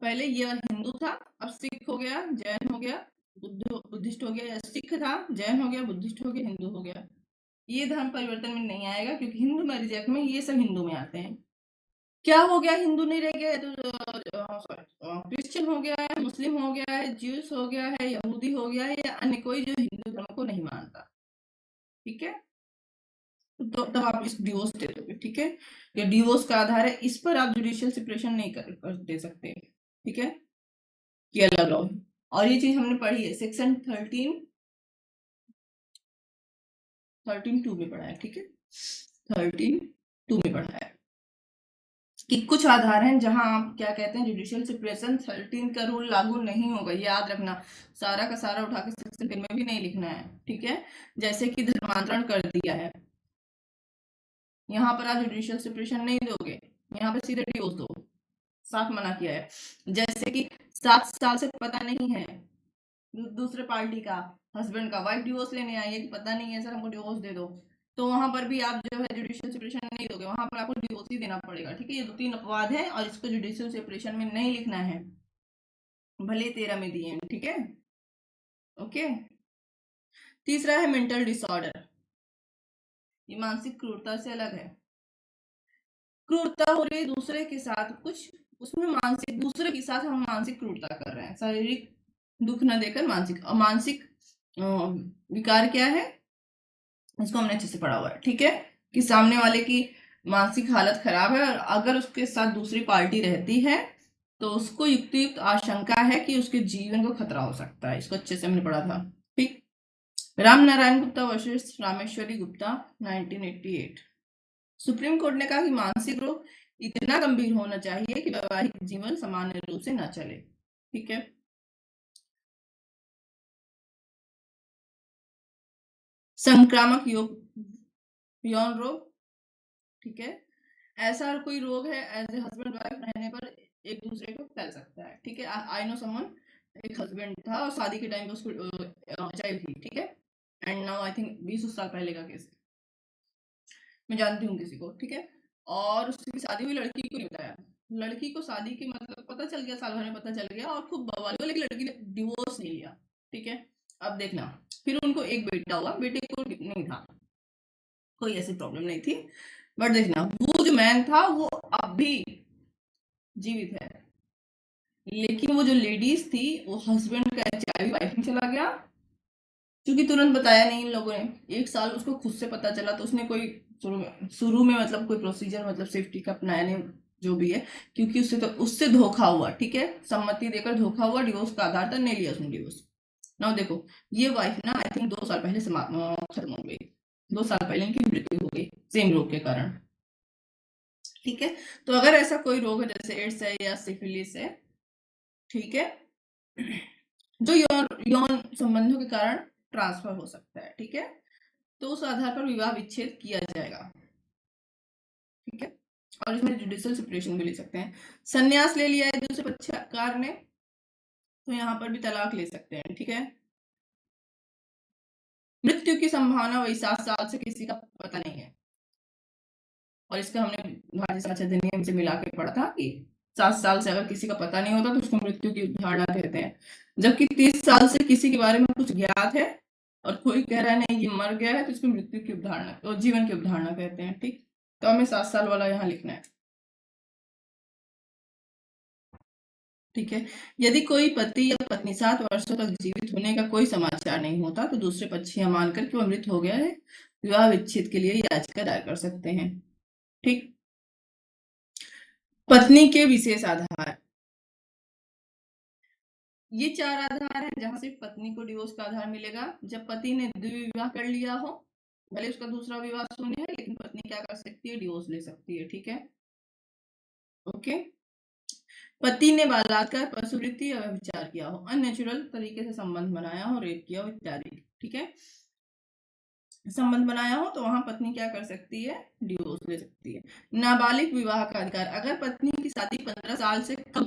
पहले ये हिंदू था, अब सिख हो गया, जैन हो गया, बुद्धिस्ट हो गया, या सिख था, जैन हो गया, बुद्धिस्ट हो गया, हिंदू हो गया। ये धर्म परिवर्तन में नहीं आएगा, क्योंकि हिंदू मैरिज एक्ट में ये सब हिंदू में आते हैं। क्या हो गया, हिंदू नहीं रह गया है तो क्रिश्चियन हो गया है, मुस्लिम हो गया है, ज्यूस हो गया है, यहूदी हो गया है, या अन्य कोई जो हिंदू धर्म को नहीं मानता। ठीक है, तो तब आप इस डिवोर्स दे दोगे। ठीक है, ये डिवोर्स का आधार है, इस पर आप जुडिशियल सेपरेशन नहीं कर दे सकते। ठीक है, ये अलग लॉ है। और ये चीज हमने पढ़ी है सेक्शन 13(2) में पढ़ा है। ठीक है, 13(2) में पढ़ा है कि कुछ आधार हैं जहां आप क्या कहते हैं, जुडिशियल सेपरेशन 13 का रूल लागू नहीं होगा। याद रखना, सारा का सारा उठा के सेक्शन 10 में भी नहीं लिखना है। ठीक है, जैसे कि धर्मांतरण कर दिया है, यहाँ पर आप जुडिशियल सेपरेशन नहीं दोगे, यहाँ पे सीधे डिवोर्स दो, साफ मना किया है। जैसे कि 7 साल से पता नहीं है दूसरे पार्टी का, हस्बैंड का, वाइफ डिवोर्स लेने आई है कि पता नहीं है सर हमको डिवोर्स दे दो, तो वहां पर भी आप जो है जुडिशियल सेपरेशन नहीं दोगे, वहां पर आपको डिवोर्स ही देना पड़ेगा। ठीक है, ये 2-3 अपवाद है और इसको जुडिशियल सेपरेशन में नहीं लिखना है, भले 13 में दिए हैं। ठीक है, ओके। तीसरा है मेंटल डिसऑर्डर, ये मानसिक क्रूरता से अलग है। क्रूरता हो रही है दूसरे के साथ, कुछ उसमें मानसिक, दूसरे के साथ हम मानसिक क्रूरता कर रहे हैं, शारीरिक दुख न देकर मानसिक। और मानसिक विकार क्या है, इसको हमने अच्छे से पढ़ा हुआ है। ठीक है, कि सामने वाले की मानसिक हालत खराब है और अगर उसके साथ दूसरी पार्टी रहती है तो उसको युक्तियुक्त आशंका है कि उसके जीवन को खतरा हो सकता है। इसको अच्छे से हमने पढ़ा था। ठीक, Ram Narayan Gupta versus Rameshwari Gupta 1988। Supreme court ने कहा कि मानसिक रोग इतना गंभीर होना चाहिए कि वैवाहिक जीवन सामान्य रूप से न चले। ठीक है, संक्रामक यौन रोग। ठीक है, ऐसा कोई रोग है एज ए हस्बैंड वाइफ रहने पर एक दूसरे को फैल सकता है। ठीक है, आई नो समवन, एक हस्बैंड था और शादी के टाइम पे उसको चाइल्ड थी। ठीक है, एंड नाउ आई थिंक 20 साल पहले का केस है, मैं जानती हूँ किसी को। ठीक है, और उसकी शादी हुई, लड़की को नहीं बताया, लड़की को शादी के मतलब पता चल गया, साल भर में पता चल गया और खूब बवाल हुआ, लेकिन लड़की ने डिवोर्स नहीं लिया। ठीक है, अब देखना, फिर उनको एक बेटा हुआ, बेटे को नहीं था, कोई ऐसी प्रॉब्लम नहीं थी, बट देखना वो जो मैन था वो अब भी जीवित है, लेकिन वो जो लेडीज थी वो हस्बैंड का एचआईवी वाइफ में चला गया, क्योंकि तुरंत बताया नहीं इन लोगों ने। 1 साल उसको खुद से पता चला तो उसने कोई शुरू में मतलब कोई प्रोसीजर मतलब सेफ्टी का अपनाया नहीं, जो भी है, क्योंकि उससे धोखा हुआ। ठीक है, सम्मति देकर धोखा हुआ, डिवोर्स का आधार था, नहीं लिया उसने डिवोर्स। ना देखो, ये वाइफ ना आई थिंक 2 साल पहले खत्म हो गई, 2 साल पहले इनकी मृत्यु हो गई सेम रोग के कारण। ठीक है, तो अगर ऐसा कोई रोग है जैसे एड्स है या सिफिलिस है, ठीक है, जो यौन यौन संबंधों के कारण ट्रांसफर हो सकता है, ठीक है, तो उस आधार पर विवाह विच्छेद किया जाएगा। ठीक है, और इसमें जुडिशियल सेपरेशन भी ले सकते हैं। संन्यास ले लिया है दूसरे पक्षकार ने तो यहाँ पर भी तलाक ले सकते हैं। ठीक है, मृत्यु की संभावना वही 7 साल से किसी का पता नहीं है, और इसका हमने भारतीय समाचार अधिनियम से मिला के पढ़ा था कि 7 साल से अगर किसी का पता नहीं होता तो उसको मृत्यु की धारणा कहते हैं, जबकि 30 साल से किसी के बारे में कुछ ज्ञात है और कोई कह रहा है नहीं ये मर गया है तो इसको मृत्यु की अवधारणा और जीवन की अवधारणा कहते हैं। ठीक, तो हमें 7 साल वाला यहाँ लिखना है। ठीक है, यदि कोई पति या पत्नी 7 वर्षों तक जीवित होने का कोई समाचार नहीं होता तो दूसरे पक्ष यह मानकर कि वह मृत हो गया है विवाह विच्छेद के लिए याचिका दायर कर सकते हैं। ठीक, पत्नी के विशेष आधार, ये 4 आधार हैं जहां से पत्नी को डिवोर्स का आधार मिलेगा। जब पति ने द्विविवाह कर लिया हो, भले उसका दूसरा विवाह शून्य है, लेकिन पत्नी क्या कर सकती है, डिवोर्स ले सकती है। ठीक है, ओके। पति ने बलात्कार, पशुवृत्ति या व्यभिचार किया हो, अननेचुरल तरीके से संबंध बनाया हो, रेप किया हो इत्यादि। ठीक है, संबंध बनाया हो तो वहां पत्नी क्या कर सकती है, डिवोर्स ले सकती है। नाबालिग विवाह का अधिकार, अगर पत्नी की शादी 15 साल से कम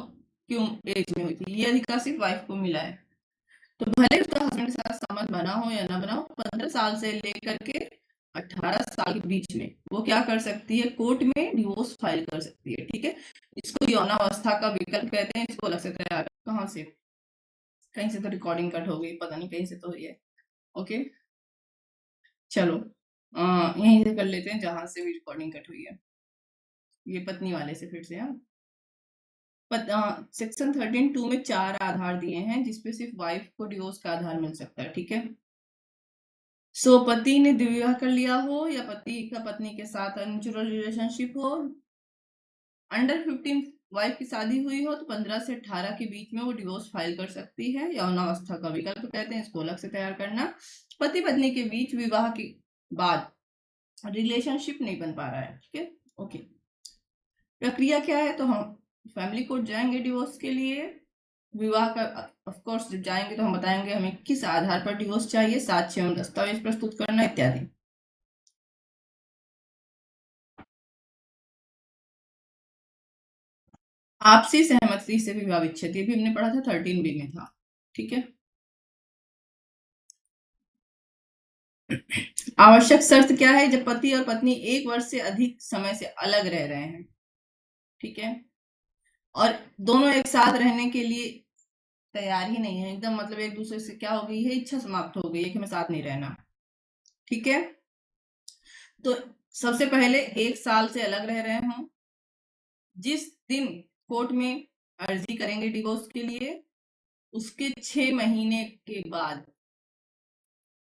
क्यों एज में हुई थी, ये अधिकार सिर्फ वाइफ को मिला है, तो भले उसका हस्बैंड के साथ संबंध बना हो या ना बना हो, 15 साल से लेकर के 18 साल के बीच में वो क्या कर सकती है, कोर्ट में डिवोर्स फाइल कर सकती है। ठीक है, इसको यौनावस्था का विकल्प कहते हैं। इसको अलग से तैयार, कहाँ से, कहीं से तो रिकॉर्डिंग कट हो गई, पता नहीं कहीं से तो हुई है। ओके, चलो यहीं से कर लेते हैं जहां से भी रिकॉर्डिंग कट हुई है। ये पत्नी वाले से फिर से। हाँ, सेक्शन 13(2) में 4 आधार दिए हैं जिसपे सिर्फ वाइफ को डिवोर्स का आधार मिल सकता है। ठीक है, सो पति ने द्विविवाह कर लिया हो या पति का पत्नी के साथ अननेचुरल रिलेशनशिप हो, अंडर 15 वाइफ की शादी हुई हो तो 15 से 18 के बीच में वो डिवोर्स फाइल कर सकती है। यौनावस्था का विकल्प कहते हैं, इसको अलग से तैयार करना। पति पत्नी के बीच विवाह के बाद रिलेशनशिप नहीं बन पा रहा है। ठीक है, ओके, प्रक्रिया क्या है, तो हम फैमिली कोर्ट जाएंगे डिवोर्स के लिए। विवाह का ऑफ कोर्स जब जाएंगे तो हम बताएंगे हमें किस आधार पर डिवोर्स चाहिए, साक्ष्य एवं दस्तावेज प्रस्तुत करना इत्यादि। आपसी सहमति से विवाह विच्छेद, ये भी हमने पढ़ा था 13B में था। ठीक है, आवश्यक शर्त क्या है, जब पति और पत्नी 1 वर्ष से अधिक समय से अलग रह रहे हैं। ठीक है, और दोनों एक साथ रहने के लिए तैयार ही नहीं है एकदम, मतलब एक दूसरे से क्या हो गई है, इच्छा समाप्त हो गई है कि हमें साथ नहीं रहना। ठीक है, तो सबसे पहले 1 साल से अलग रह रहे हों, जिस दिन कोर्ट में अर्जी करेंगे डिवोर्स के लिए उसके 6 महीने के बाद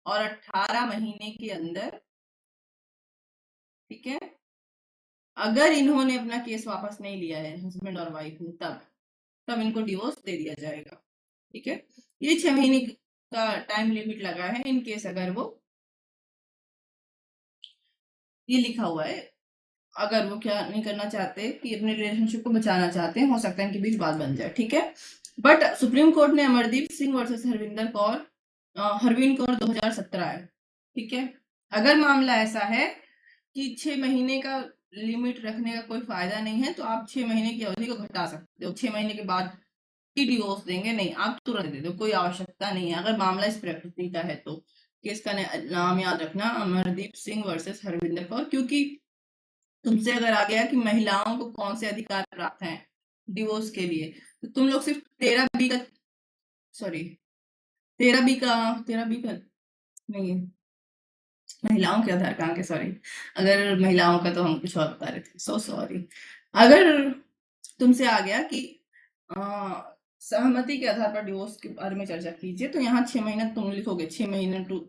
और 18 महीने के अंदर, ठीक है, अगर इन्होंने अपना केस वापस नहीं लिया है हस्बैंड और वाइफ ने, तब इनको डिवोर्स दे दिया जाएगा। ठीक है, ये 6 महीने का टाइम लिमिट लगा है इन केस अगर वो, ये लिखा हुआ है, अगर वो क्या नहीं करना चाहते कि अपने रिलेशनशिप को बचाना चाहते हैं, हो सकता है इनके बीच बात बन जाए। ठीक है, बट सुप्रीम कोर्ट ने अमरदीप सिंह वर्सेस हरविंद कौर 2017 है। ठीक है, अगर मामला ऐसा है कि 6 महीने का लिमिट रखने का कोई फायदा नहीं है तो आप 6 महीने की अवधि को घटा सकते हो। 6 महीने के बाद ही डिवोर्स देंगे, नहीं आप तुरंत दे दो, कोई आवश्यकता नहीं है अगर मामला इस प्रकृति का है तो। केस का नाम याद रखना, अमरदीप सिंह वर्सेस हरविंदर कौर, क्योंकि तुमसे अगर आ गया कि महिलाओं को कौन से अधिकार प्राप्त हैं डिवोर्स के लिए, तो तुम लोग सिर्फ 13B का, सॉरी 13B का नहीं है, महिलाओं के आधार कहाँ के, सॉरी, अगर महिलाओं का तो हम कुछ और बता रहे थे, सो सॉरी। अगर तुमसे आ गया कि सहमति के आधार पर डिवोर्स के बारे में चर्चा कीजिए, तो यहाँ 6 महीना तुम लिखोगे, 6 महीने टू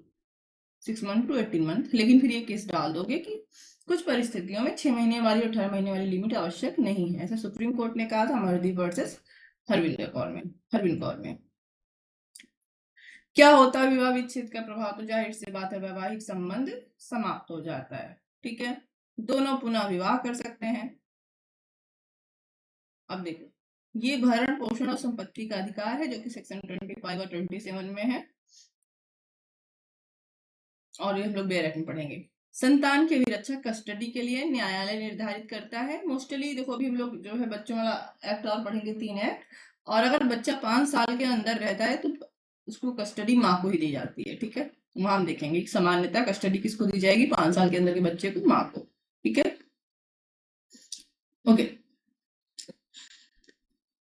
6 मंथ टू 18 मंथ, लेकिन फिर ये केस डाल दोगे कि कुछ परिस्थितियों में 6 महीने वाली और 18 महीने वाली लिमिट आवश्यक नहीं है, ऐसा सुप्रीम कोर्ट ने कहा था अमरदीप वर्सेस हरविंद कौर में। क्या होता है विवाह विच्छेद का प्रभाव, तो जाहिर सी बात है वैवाहिक संबंध समाप्त हो जाता है। ठीक है, दोनों पुनः विवाह कर सकते हैं। अब देखो, ये भरण पोषण और संपत्ति का अधिकार है जो कि सेक्शन 25 और 27 में है, और ये हम लोग बेरक में पढ़ेंगे। संतान की अभिरक्षा कस्टडी के लिए न्यायालय निर्धारित करता है। मोस्टली देखो अभी हम लोग जो है बच्चों वाला एक्ट और पढ़ेंगे, 3 एक्ट, और अगर बच्चा 5 साल के अंदर रहता है तो उसको कस्टडी माँ को ही दी जाती है। ठीक है, वहां हम देखेंगे सामान्यतः कस्टडी किसको दी जाएगी, 5 साल के अंदर के बच्चे को, माँ को। ठीक है, ओके,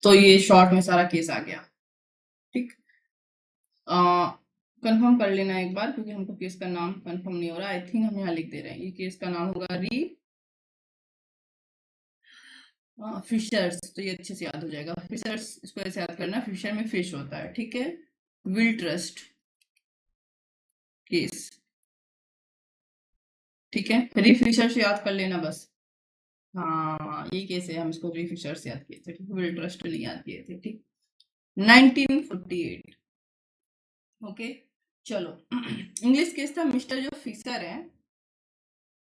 तो ये शॉर्ट में सारा केस आ गया। ठीक, कंफर्म कर लेना एक बार, क्योंकि हमको केस का नाम कंफर्म नहीं हो रहा। आई थिंक हम यहाँ लिख दे रहे हैं, ये केस का नाम होगा फिशर्स, तो ये अच्छे से याद हो जाएगा। फिशर्स, इसको ऐसे याद करना, फिशर में फिश होता है। ठीक है, विल ट्रस्ट केस। ठीक है, री फिशर्स याद कर लेना बस। हाँ, ये केस है, हम इसको री फिशर्स याद किए थे, ठीक, विल ट्रस्ट नहीं याद किए थे। ठीक, 1948। ओके, चलो इंग्लिश केस था, मिस्टर जो फिशर है,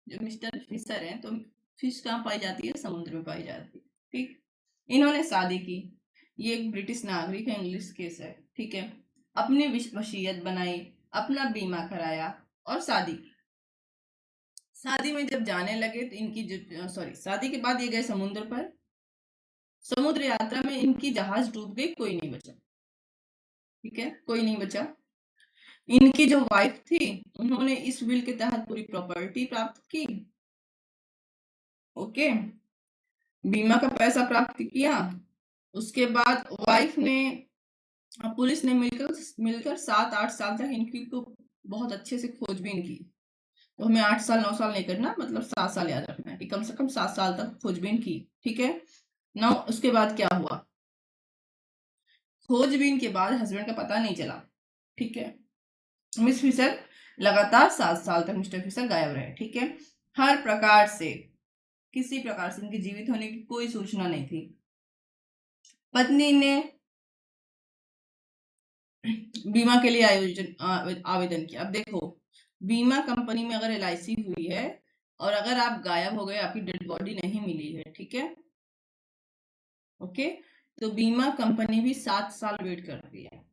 जो मिस्टर फिशर है, तो फिश कहाँ पाई जाती है, समुद्र में पाई जाती है। ठीक, इन्होंने शादी की, ये एक ब्रिटिश नागरिक है, इंग्लिश केस है। ठीक है, अपनी वसीयत बनाई, अपना बीमा कराया और शादी की। शादी में जब जाने लगे तो इनकी जो, सॉरी, शादी के बाद ये गए समुद्र पर। समुद्र यात्रा में इनकी जहाज डूब गई, कोई नहीं बचा। ठीक है, कोई नहीं बचा। इनकी जो वाइफ थी उन्होंने इस विल के तहत पूरी प्रॉपर्टी प्राप्त की। ओके, बीमा का पैसा प्राप्त किया। उसके बाद वाइफ ने, पुलिस ने मिलकर 7-8 साल तक इनकी तो बहुत अच्छे से खोजबीन की। तो हमें 8 साल 9 साल नहीं करना, मतलब 7 साल याद रखना है कि कम से कम 7 साल तक खोजबीन की। ठीक है ना। उसके बाद क्या हुआ, खोजबीन के बाद हस्बैंड का पता नहीं चला। ठीक है, मिस फिशर लगातार 7 साल तक मिस्टर फिशर गायब रहे। ठीक है, हर प्रकार से, किसी प्रकार से इनके जीवित होने की कोई सूचना नहीं थी। पत्नी ने बीमा के लिए आवेदन किया। अब देखो, बीमा कंपनी में अगर LIC हुई है और अगर आप गायब हो गए, आपकी डेड बॉडी नहीं मिली है, ठीक है, ओके, तो बीमा कंपनी भी 7 साल वेट करती है।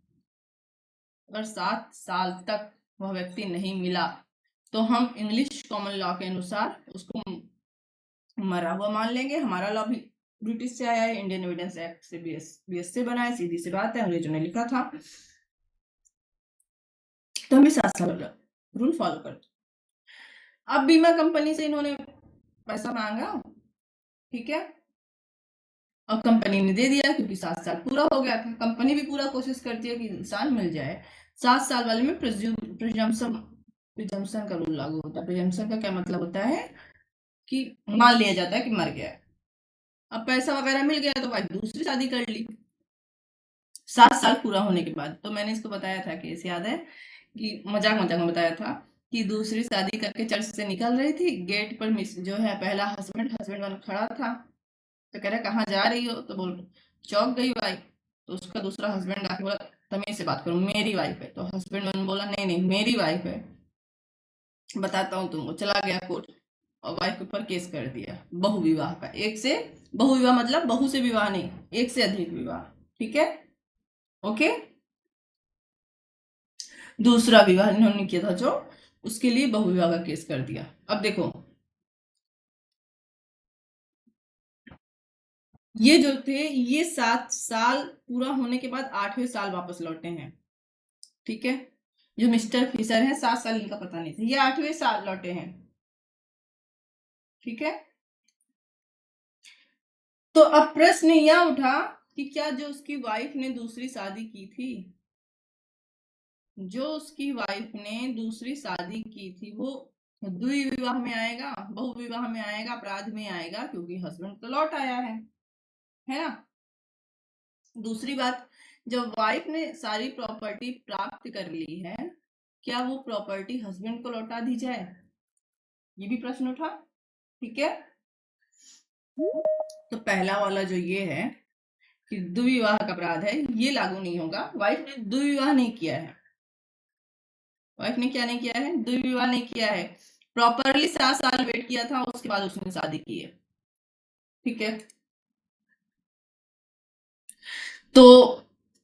अगर 7 साल तक वह व्यक्ति नहीं मिला तो हम इंग्लिश कॉमन लॉ के अनुसार उसको मरा हुआ मान लेंगे। हमारा लॉ भी ब्रिटिश से आया है, इंडियन एविडेंस एक्ट से BS से बना है, सीधी सी बात है, अंग्रेजों ने लिखा था। तो हमें 7 साल रूल फॉलो कर। अब बीमा कंपनी से इन्होंने पैसा मांगा, ठीक है, और कंपनी ने दे दिया क्योंकि 7 साल पूरा हो गया था। कंपनी भी पूरा कोशिश करती है कि इंसान मिल जाए। 7 साल वाले में प्रिजम्पशन का रूल लागू होता है। प्रिजम्पशन का क्या मतलब होता है कि मान लिया जाता है कि मर गया। अब पैसा वगैरह मिल गया तो भाई दूसरी शादी कर ली 7 साल पूरा होने के बाद। तो मैंने इसको बताया था, कि याद है कि मजाक मजाक में बताया था कि दूसरी शादी करके चर्च से निकल रही थी, गेट पर मिस जो है पहला हस्बैंड बन खड़ा था। तो कह रहा कहाँ जा रही हो, तो बोल चौक गई वाइफ। तो उसका दूसरा हस्बैंड आके बोला तमीज से बात करो, मेरी वाइफ है। तो हस्बैंड ने बोला नहीं नहीं मेरी वाइफ है, बताता हूँ तुमको। चला गया कोर्ट और वाइफ के ऊपर केस कर दिया बहु विवाह का। एक से बहु विवाह मतलब बहु से विवाह नहीं, एक से अधिक विवाह। ठीक है, ओके। दूसरा विवाह इन्होंने किया था जो, उसके लिए बहु विवाह का केस कर दिया। अब देखो, ये जो थे ये 7 साल पूरा होने के बाद 8वें साल वापस लौटे हैं। ठीक है, जो मिस्टर फिशर हैं 7 साल इनका पता नहीं था, ये 8वें साल लौटे हैं। ठीक है, तो अब प्रश्न यह उठा कि क्या जो उसकी वाइफ ने दूसरी शादी की थी, जो उसकी वाइफ ने दूसरी शादी की थी, वो द्विविवाह में आएगा, बहु विवाह में आएगा, अपराध में आएगा, क्योंकि हस्बैंड तो लौट आया है ना। दूसरी बात, जब वाइफ ने सारी प्रॉपर्टी प्राप्त कर ली है, क्या वो प्रॉपर्टी हस्बैंड को लौटा दी जाए, ये भी प्रश्न उठा। ठीक है, तो पहला वाला जो ये है कि द्विविवाह का अपराध है, ये लागू नहीं होगा। वाइफ ने द्विविवाह नहीं किया है, वाइफ ने क्या नहीं किया है, द्विविवाह नहीं किया है, प्रॉपरली 7 साल वेट किया था, उसके बाद उसने शादी की है। ठीक है, तो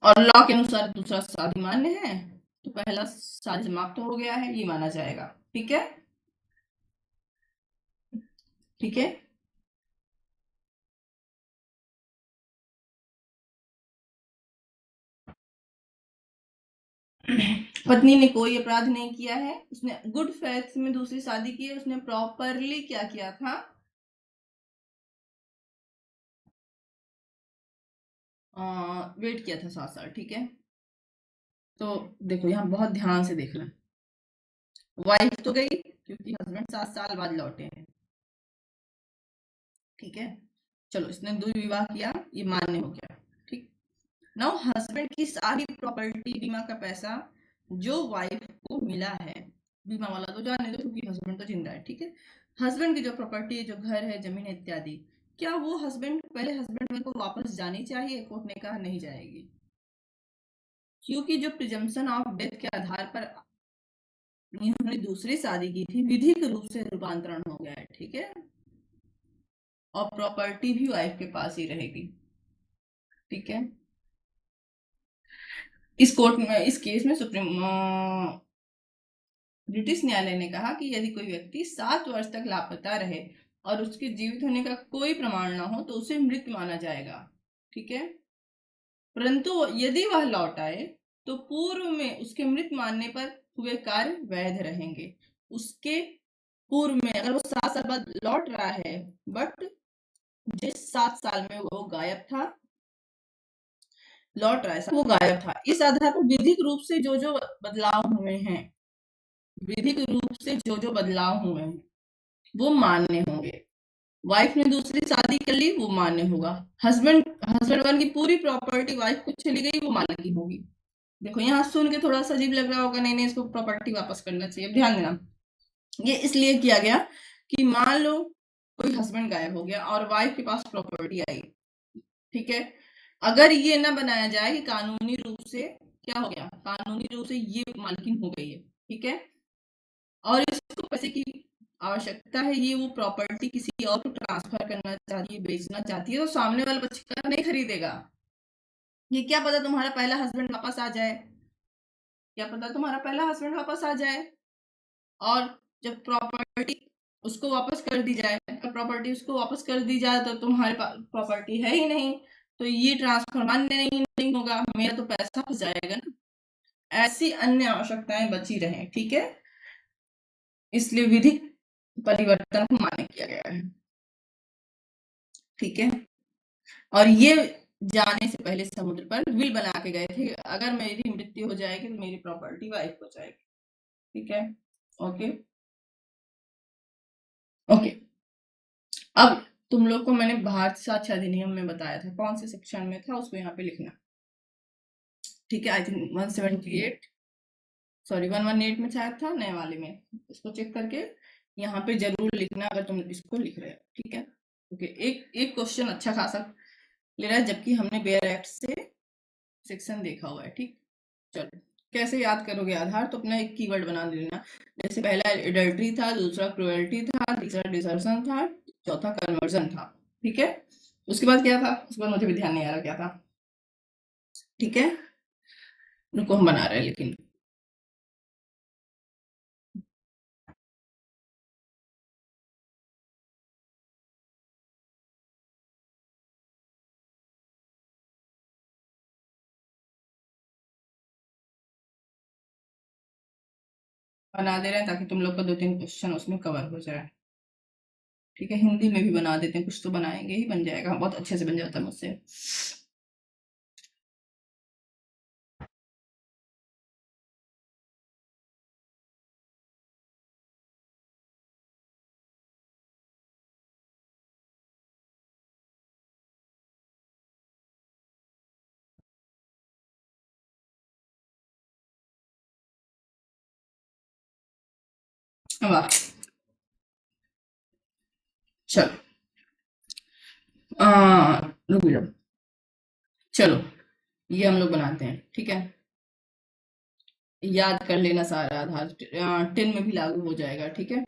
और लॉ के अनुसार दूसरा शादी मान्य है, तो पहला शादी समाप्त हो गया है, ये माना जाएगा। ठीक है, ठीक है, पत्नी ने कोई अपराध नहीं किया है, उसने गुड फेथ में दूसरी शादी की है, उसने प्रॉपरली क्या किया था, वेट किया था 7 साल। ठीक है, तो देखो यहाँ बहुत ध्यान से देखना, वाइफ तो गई क्योंकि हस्बैंड 7 साल बाद लौटे हैं। ठीक है, चलो इसने द्विविवाह किया, ये मान्य हो गया। ठीक, नाउ हस्बैंड की सारी प्रॉपर्टी, बीमा का पैसा जो वाइफ को मिला है, बीमा वाला तो जाने दो क्योंकि हस्बैंड तो जिंदा है। ठीक है, हस्बैंड की जो प्रॉपर्टी है, जो घर है, जमीन इत्यादि, क्या वो पहले हस्बैंड को वापस जानी चाहिए? कोर्ट ने कहा नहीं जाएगी, क्योंकि जो प्रिजम्पशन ऑफ डेथ के आधार पर इन्होंने दूसरी शादी की थी, विधिक रूप से रूपांतरण हो गया है। ठीक है, और प्रॉपर्टी भी वाइफ के पास ही रहेगी। ठीक है, इस केस में ब्रिटिश न्यायालय ने कहा कि यदि कोई व्यक्ति 7 वर्ष तक लापता रहे और उसके जीवित होने का कोई प्रमाण न हो तो उसे मृत माना जाएगा। ठीक है, परंतु यदि वह लौट आए तो पूर्व में उसके मृत मानने पर हुए कार्य वैध रहेंगे। उसके पूर्व में अगर वो 7 साल बाद लौट रहा है, बट जिस 7 साल में वो गायब था, लौट रहा है, वो गायब था, इस आधार पर विधिक रूप से जो जो बदलाव हुए हैं, विधिक रूप से जो जो बदलाव हुए हैं वो मान्य होंगे। वाइफ ने दूसरी शादी कर ली, वो मान्य होगा। हस्बैंड हस्बैंड वन की पूरी प्रॉपर्टी वाइफ को चली गई, वो मान्य की होगी। देखो यहाँ सुन के थोड़ा सा अजीब लग रहा होगा, नहीं नहीं इसको प्रॉपर्टी वापस करना चाहिए। ध्यान देना, ये इसलिए किया गया कि मान लो कोई हस्बैंड गायब हो गया और वाइफ के पास प्रॉपर्टी आई, ठीक है। अगर ये ना बनाया जाए कि कानूनी रूप से क्या हो गया, कानूनी रूप से ये मालकिन हो गई है, ठीक है, और इसको पैसे की आवश्यकता है, ये वो प्रॉपर्टी किसी और को ट्रांसफर करना चाहती है, बेचना चाहती है, तो सामने वाला बच्चा नहीं खरीदेगा। ये क्या पता तुम्हारा पहला हस्बैंड वापस आ जाए, क्या पता तुम्हारा पहला हस्बैंड वापस आ जाए, और जब प्रॉपर्टी उसको वापस कर दी जाए, प्रॉपर्टी उसको वापस कर दी जाए तो तुम्हारे पास प्रॉपर्टी है ही नहीं, तो ये ट्रांसफर मान्य नहीं होगा, मेरा तो पैसा फंस जाएगा ना। ऐसी अन्य आवश्यकताएं बची रहें, ठीक है, इसलिए विधिक परिवर्तन को मान्य किया गया है, ठीक है। और ये जाने से पहले समुद्र पर विल बना के गए थे, अगर मेरी मृत्यु हो जाएगी तो मेरी प्रॉपर्टी वाइफ हो जाएगी, ठीक है। ओके ओके, अब तुम लोग को मैंने भारत साक्ष्य अधिनियम में बताया था, कौन से सेक्शन में था उसको यहाँ पे लिखना, ठीक है। आई थिंक 178, सॉरी 118 में शायद था, नए वाले में, इसको चेक करके यहाँ पे जरूर लिखना अगर तुम इसको लिख रहे हो, ठीक है। ओके, एक एक क्वेश्चन अच्छा खासा ले रहा है, जबकि हमने बेयर एक्ट से सेक्शन देखा हुआ है, ठीक। चलो, कैसे याद करोगे आधार, तो अपना एक कीवर्ड बना लेना, जैसे पहला एडल्ट्री था, दूसरा क्रुएल्टी था, तीसरा डिसर्शन था, चौथा कन्वर्जन था, ठीक है। उसके बाद क्या था, उसके बाद मुझे भी ध्यान नहीं आ रहा क्या था, ठीक है, उनको हम बना रहे हैं, लेकिन बना दे रहे हैं ताकि तुम लोग का 2-3 क्वेश्चन उसमें कवर हो जाए, ठीक है। हिंदी में भी बना देते हैं, कुछ तो बनाएंगे ही, बन जाएगा, बहुत अच्छे से बन जाता है मुझसे। वाह, चलो, रुक जाओ, चलो ये हम लोग बनाते हैं, ठीक है। याद कर लेना सारा आधार, 10 में भी लागू हो जाएगा, ठीक है।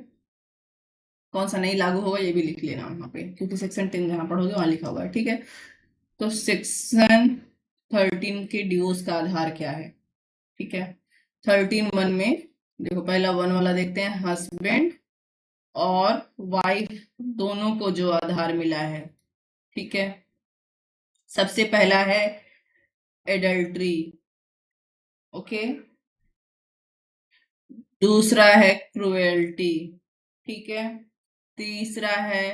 कौन सा नहीं लागू होगा ये भी लिख लेना वहां पे, क्योंकि सेक्शन 10 जहां पढ़ोगे वहां लिखा हुआ है, ठीक है। तो सेक्शन 13 के डिवोर्स का आधार क्या है, ठीक है। 13(1) में देखो, पहला 1 वाला देखते हैं, हस्बैंड और वाइफ दोनों को जो आधार मिला है, ठीक है। सबसे पहला है एडल्ट्री, ओके, दूसरा है क्रुएल्टी, ठीक है, तीसरा है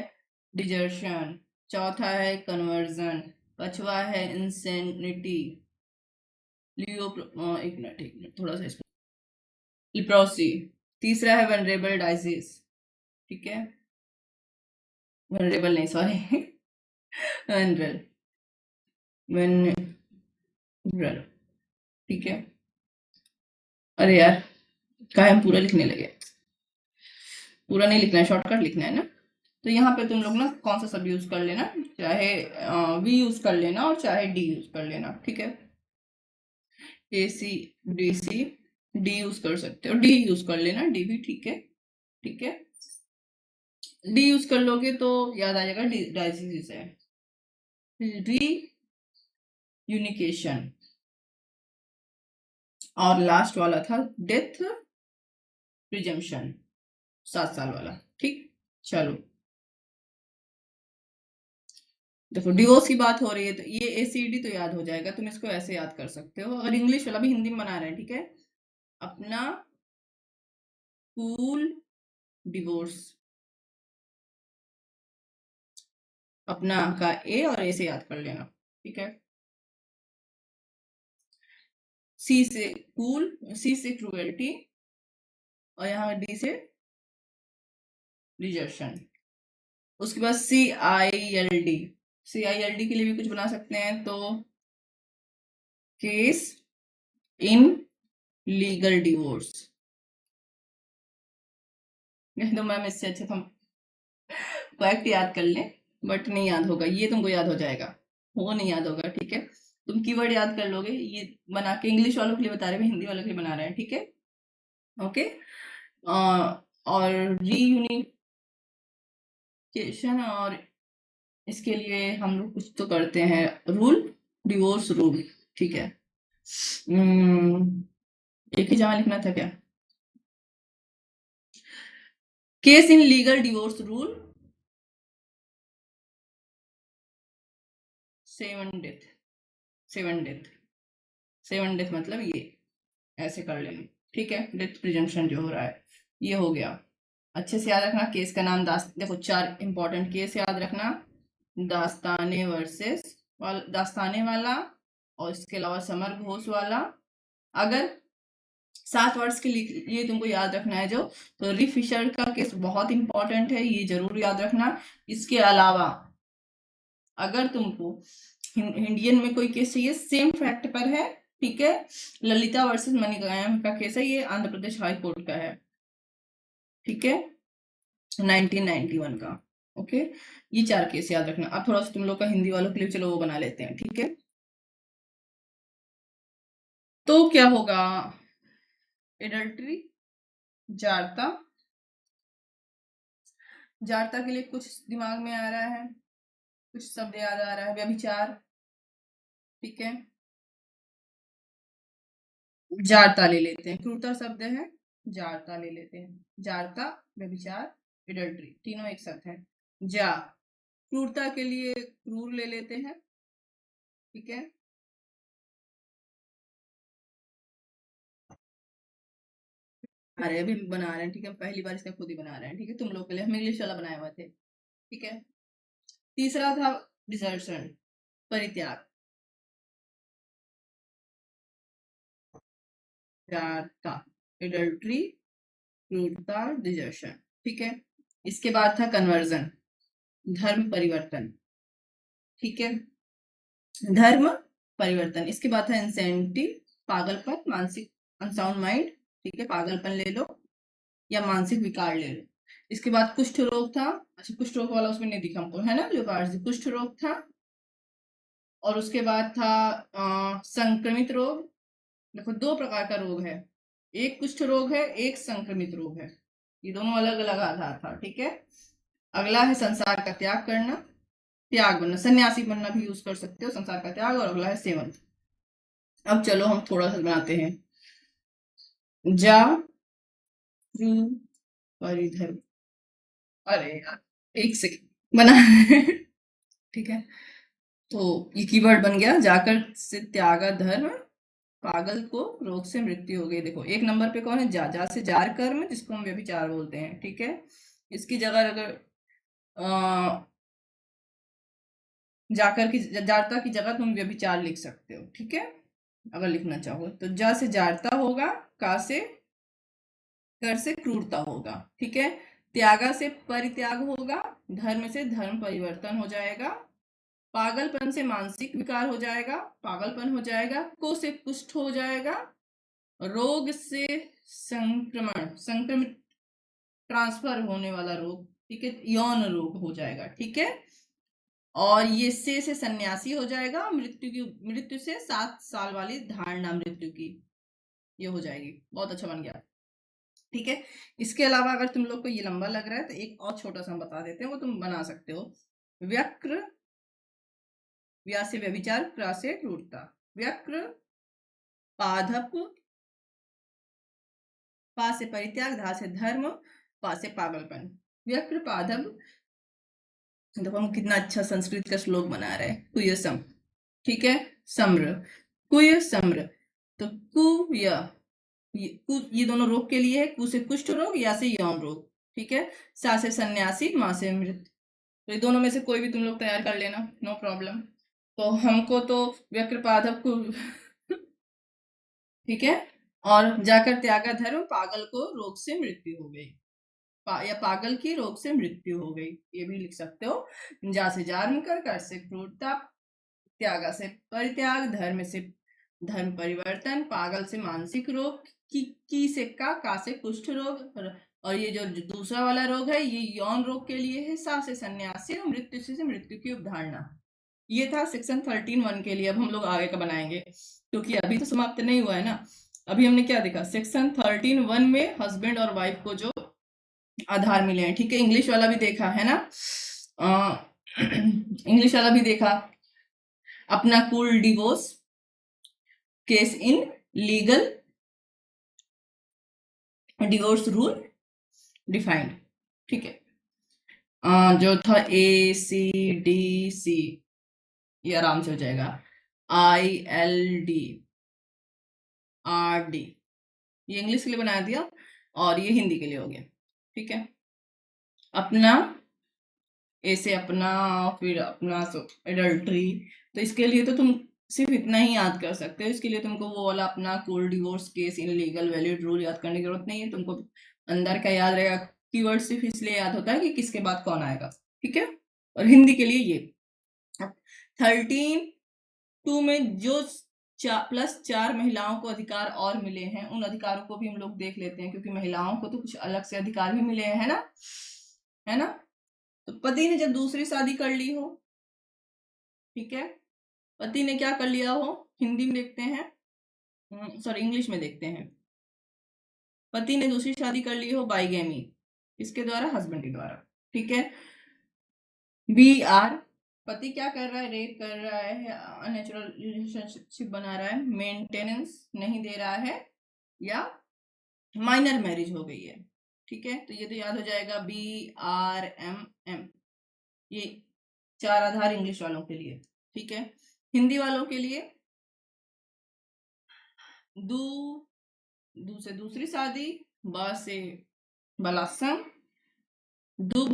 डिजर्शन, चौथा है कन्वर्जन, पांचवा है इंसेनिटी, लियो एक मिनट थोड़ा सा इसको, लिप्रोसी, तीसरा है वेनरेबल डाइजीज, ठीक है, वेनरेबल नहीं, सॉरी वेनरल, वेनरल, ठीक है। अरे यार, कहा हम पूरा लिखने लगे, पूरा नहीं लिखना है, शॉर्टकट लिखना है ना। तो यहाँ पे तुम लोग ना कौन सा सब यूज कर लेना, चाहे वी यूज कर लेना और चाहे डी यूज कर लेना, ठीक है। AC DC डी यूज कर सकते हो, डी यूज कर लेना, डी भी ठीक है, ठीक है। डी यूज कर लोगे तो याद आ जाएगा डाइजीज है, री यूनिकेशन, और लास्ट वाला था डेथ प्रिजम्पशन, 7 साल वाला, ठीक। चलो, देखो डिवोर्स की बात हो रही है तो ये एसीडी तो याद हो जाएगा, तुम इसको ऐसे याद कर सकते हो। अगर इंग्लिश वाला भी हिंदी में बना रहे हैं, ठीक है, अपना कूल डिवोर्स, अपना का ए और ए से याद कर लेना, ठीक है। सी से कूल, सी से क्रूएल्टी, और यहाँ डी से डिजर्शन। उसके बाद CILD, CILD के लिए भी कुछ बना सकते हैं, तो केस इन लीगल डिवोर्स। नहीं तो मैम इससे अच्छा तुम फैक्ट याद कर लें, बट नहीं याद होगा, ये तुमको याद हो जाएगा, वो नहीं याद होगा, ठीक है। तुम कीवर्ड याद कर लोगे, ये बना के इंग्लिश वालों के लिए बता रहे हैं, हिंदी वालों के लिए बना रहे हैं, ठीक है, ओके। और रीयूनिफिकेशन, और इसके लिए हम लोग कुछ तो करते हैं, रूल, डिवोर्स रूल, ठीक है। एक ही जगह लिखना था क्या? Case in legal divorce rule 7 death, 7 death, 7 death मतलब ये ऐसे कर लेना, ठीक है। डेथ प्रिजम्पशन जो हो रहा है ये हो गया। अच्छे से याद रखना केस का नाम, देखो 4 इंपॉर्टेंट केस याद रखना, दास्ताने वर्सेस दास्ताने वाला, और इसके अलावा समर घोष वाला। अगर 7 वर्ष के लिए तुमको याद रखना है जो, तो री फिशर का केस बहुत इंपॉर्टेंट है, ये जरूर याद रखना। इसके अलावा अगर तुमको इंडियन में कोई केस चाहिए सेम फैक्ट पर है, ठीक है, ललिता वर्सेस मणिकायम का केस है, ये आंध्र प्रदेश हाई कोर्ट का है, ठीक है, 1991 का, ओके। ये 4 केस याद रखना। अब थोड़ा सा तुम लोग का हिंदी वालों के लिए चलो वो बना लेते हैं, ठीक है। तो क्या होगा, एडल्ट्री, जारता, जारता के लिए कुछ दिमाग में आ रहा है, कुछ शब्द याद आ रहा है, व्यभिचार, ठीक है, जारता ले लेते हैं, क्रूरता शब्द है, जारता ले लेते हैं, जारता, व्यभिचार, एडल्ट्री तीनों एक साथ है। जा, क्रूरता के लिए क्रूर ले लेते हैं, ठीक है। अरे अभी बना रहे हैं, ठीक है, पहली बार इसका खुद ही बना रहे हैं, ठीक है, तुम लोग के लिए हम इंग्लिश वाला बनाए हुए थे, ठीक है। तीसरा था डिजर्शन, परित्याग, जारता, एडल्ट्री, क्रूरता, डिजर्शन, ठीक है। इसके बाद था कन्वर्जन, धर्म परिवर्तन, ठीक है, धर्म परिवर्तन। इसके बाद था इंसेंटिव, पागलपन, मानसिक अनसाउंड माइंड, ठीक है, पागलपन ले लो या मानसिक विकार ले लो। इसके बाद कुष्ठ रोग था, अच्छा कुष्ठ रोग वाला उसमें नहीं दिखा हमको, है ना, लियोपार्ड कुष्ठ रोग था। और उसके बाद था संक्रमित रोग। देखो 2 प्रकार का रोग है, एक कुष्ठ रोग है, एक संक्रमित रोग है, ये दोनों अलग अलग आधार था, ठीक है। अगला है संसार का त्याग करना, त्याग बनना, सन्यासी बनना भी यूज कर सकते हो, संसार का त्याग। और अगला है सेवन। अब चलो हम थोड़ा सा बनाते हैं, जा, परिधर्म, अरे यार एक सेकंड बना ठीक है। तो ये कीवर्ड बन गया, जाकर से त्यागा धर्म, पागल को रोग से मृत्यु हो गई। देखो 1 नंबर पे कौन है, जा से जार कर्म, जिसको हम व्यभिचार बोलते हैं, ठीक है। इसकी जगह अगर जाकर की, जारता की जगह तुम व्यभिचार लिख सकते हो, ठीक है, अगर लिखना चाहो तो। जा से जारता होगा, का से कर से क्रूरता होगा, ठीक है। त्यागा से परित्याग होगा, धर्म से धर्म परिवर्तन हो जाएगा, पागलपन से मानसिक विकार हो जाएगा, पागलपन हो जाएगा, को से कुष्ठ हो जाएगा, रोग से संक्रमण, संक्रमित, ट्रांसफर होने वाला रोग, ठीक है, यौन रोग हो जाएगा, ठीक है। और ये से सन्यासी हो जाएगा, मृत्यु से 7 साल वाली धारणा मृत्यु की, ये हो जाएगी। बहुत अच्छा बन गया, ठीक है। इसके अलावा अगर तुम लोग को ये लंबा लग रहा है तो एक और छोटा सा हम बता देते हैं, वो तुम बना सकते हो। व्यक्र, व्या से व्यभिचार, क्रा से क्रूरता, व्यक्र, पाधप, पा से परित्याग, धा से धर्म, पा से पागलपन, व्यक्र, पाधप, देखो हम कितना अच्छा संस्कृत का श्लोक बना रहे हैं। कुयसम, ठीक है, सम्र, कुय सम्र। तो कुय, ये दोनों रोग के लिए है। कु से कुष्ठ रोग, या से यौन रोग, ठीक है। सा से सन्यासी, माँ से मृत। तो ये दोनों में से कोई भी तुम लोग तैयार कर लेना, नो प्रॉब्लम। तो हमको तो व्यक्रपाधक को ठीक है। और जाकर त्यागा धर्म, पागल को रोग से मृत्यु हो गई। या पागल की रोग से मृत्यु हो गई, ये भी लिख सकते हो। जा से जार्म कर से क्रूरता, त्यागा से परित्याग, धर्म से धर्म परिवर्तन, पागल से मानसिक रोग, की से का से कुष्ठ रोग। और ये जो दूसरा वाला रोग है ये यौन रोग के लिए है। सा से सन्यासी, और मृत्यु से मृत्यु की उपधारणा। ये था सेक्शन 13(1) के लिए। अब हम लोग आगे का बनाएंगे, क्योंकि अभी तो समाप्त नहीं हुआ है ना। अभी हमने क्या देखा, सेक्शन 13(1) में हस्बैंड और वाइफ को जो आधार मिले हैं, ठीक है। इंग्लिश वाला भी देखा है ना, इंग्लिश वाला भी देखा। अपना कुल divorce case in legal divorce rule defined, ठीक है। जो था ACDC, ये आराम से हो जाएगा। ILDRD, ये इंग्लिश के लिए बना दिया, और ये हिंदी के लिए हो गया, ठीक है। अपना, ए से अपना, फिर अपना एडल्ट्री। तो इसके लिए तो तुम सिर्फ इतना ही याद कर सकते हो। इसके लिए तुमको वो वाला अपना कोल divorce case in legal valid rule याद करने की जरूरत नहीं है। तुमको अंदर का याद रहेगा। कीवर्ड सिर्फ इसलिए याद होता है कि किसके बाद कौन आएगा, ठीक है। और हिंदी के लिए ये 13(2) में जो +4 महिलाओं को अधिकार और मिले हैं, उन अधिकारों को भी हम लोग देख लेते हैं, क्योंकि महिलाओं को तो कुछ अलग से अधिकार भी मिले हैं, है ना, है ना। तो पति ने जब दूसरी शादी कर ली हो, ठीक है, पति ने क्या कर लिया हो, हिंदी में देखते हैं, सॉरी इंग्लिश में देखते हैं। पति ने दूसरी शादी कर ली हो, बाइगेमी, इसके द्वारा, हस्बैंड के द्वारा, ठीक है। BR, पति क्या कर रहा है, रेप कर रहा है, अननेचुरल रिलेशनशिप बना रहा है, मेंटेनेंस नहीं दे रहा है, या माइनर मैरिज हो गई है, ठीक है। तो ये तो याद हो जाएगा, BRMM। ये 4 आधार इंग्लिश वालों के लिए, ठीक है। हिंदी वालों के लिए दू से दूसरी शादी, ब से बलात्संग, दुभ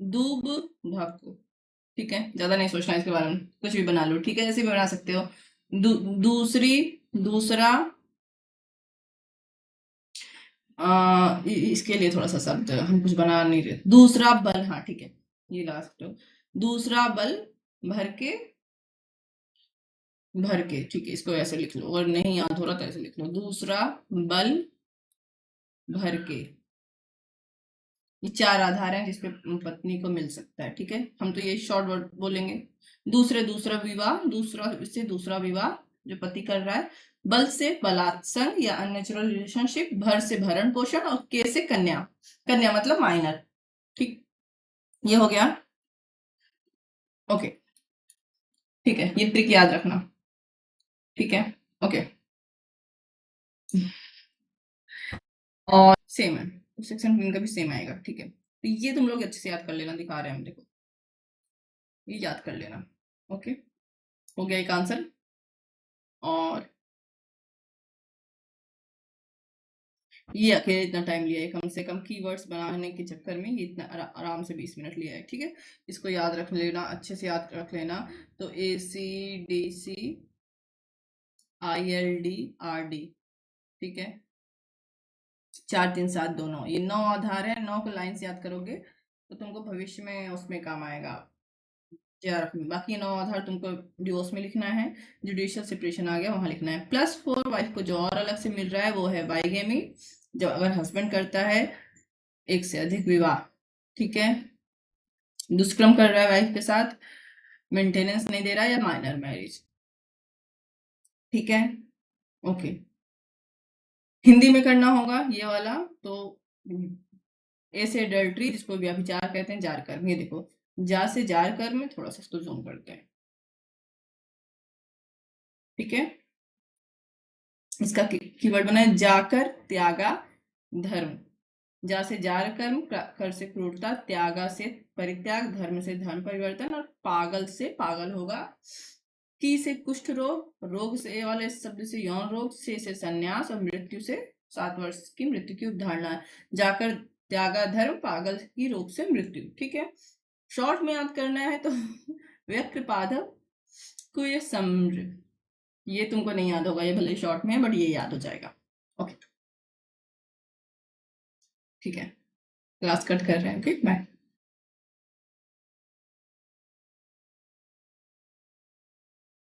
दूब भक, ठीक है। ज्यादा नहीं सोचना इसके बारे में, कुछ भी बना लो, ठीक है, जैसे भी बना सकते हो। दूसरी, दूसरा, इसके लिए थोड़ा सा शब्द हम कुछ बना नहीं रहे। दूसरा बल, हाँ ठीक है, ये लगा सकते हो। दूसरा बल भर के, ठीक है, इसको ऐसे लिख लो, और नहीं याद हो रहा तो ऐसे लिख लो, दूसरा बल भर के। ये 4 आधार हैं जिसपे पत्नी को मिल सकता है, ठीक है। हम तो ये शॉर्ट वर्ड बोलेंगे। दूसरा विवाह, दूसरा विवाह जो पति कर रहा है। बल से बलात्संग या अननेचुरल रिलेशनशिप, भर से भरण पोषण, और के से कन्या, कन्या मतलब माइनर, ठीक। ये हो गया, ओके, ठीक है। ये ट्रिक याद रखना, ठीक है, ओके। और सेम है, सेक्शन 3 का भी सेम आएगा, ठीक है। तो ये तुम लोग अच्छे से याद कर लेना, दिखा रहे हैं हम, देखो ये याद कर लेना, ओके। हो गया एक आंसर। और ये अकेले इतना टाइम लिया है, कम से कम कीवर्ड्स बनाने के चक्कर में ये इतना आराम से 20 मिनट लिया है, ठीक है। इसको याद रख लेना, अच्छे से याद रख लेना। तो ACDC ILDRD, ठीक है। 4 3 7 दोनों, ये 9 आधार है। 9 को लाइन से याद करोगे तो तुमको भविष्य में उसमें काम आएगा, बाकी 9 आधार तुमको डिवोर्स में लिखना है। जुडिशियल सेपरेशन आ गया, वहां लिखना है। +4 वाइफ को जो और अलग से मिल रहा है वो है बाइगेमी, जो अगर हस्बैंड करता है एक से अधिक विवाह, ठीक है, दुष्कर्म कर रहा है वाइफ के साथ, मेंटेनेंस नहीं दे रहा है, या माइनर मैरिज, ठीक है, ओके। हिंदी में करना होगा ये वाला, तो ए से एडल्ट्री, जिसको व्यभिचार कहते हैं, जार कर्म। ये देखो, जा से जार कर्म में थोड़ा सा इसको जूम करते हैं, ठीक है। इसका कीवर्ड बना है जाकर त्यागा धर्म, जा से जार कर्म, कर से क्रूरता, त्यागा से परित्याग, धर्म से धर्म परिवर्तन, और पागल से पागल होगा। की से कुष्ठ रोग, रोग से वाले शब्द से यौन रोग, से संन्यास, और मृत्यु से 7 वर्ष की मृत्यु की उपधारणा। जाकर त्यागा धर्म, पागल की रोग से मृत्यु। ठीक है, शॉर्ट में याद करना है तो व्यक्तिपाधव को ये सम्र, ये तुमको नहीं याद होगा, ये भले शॉर्ट में है बट ये याद हो जाएगा। ओके ठीक है, क्लास कट कर रहे हैं। Okay bye.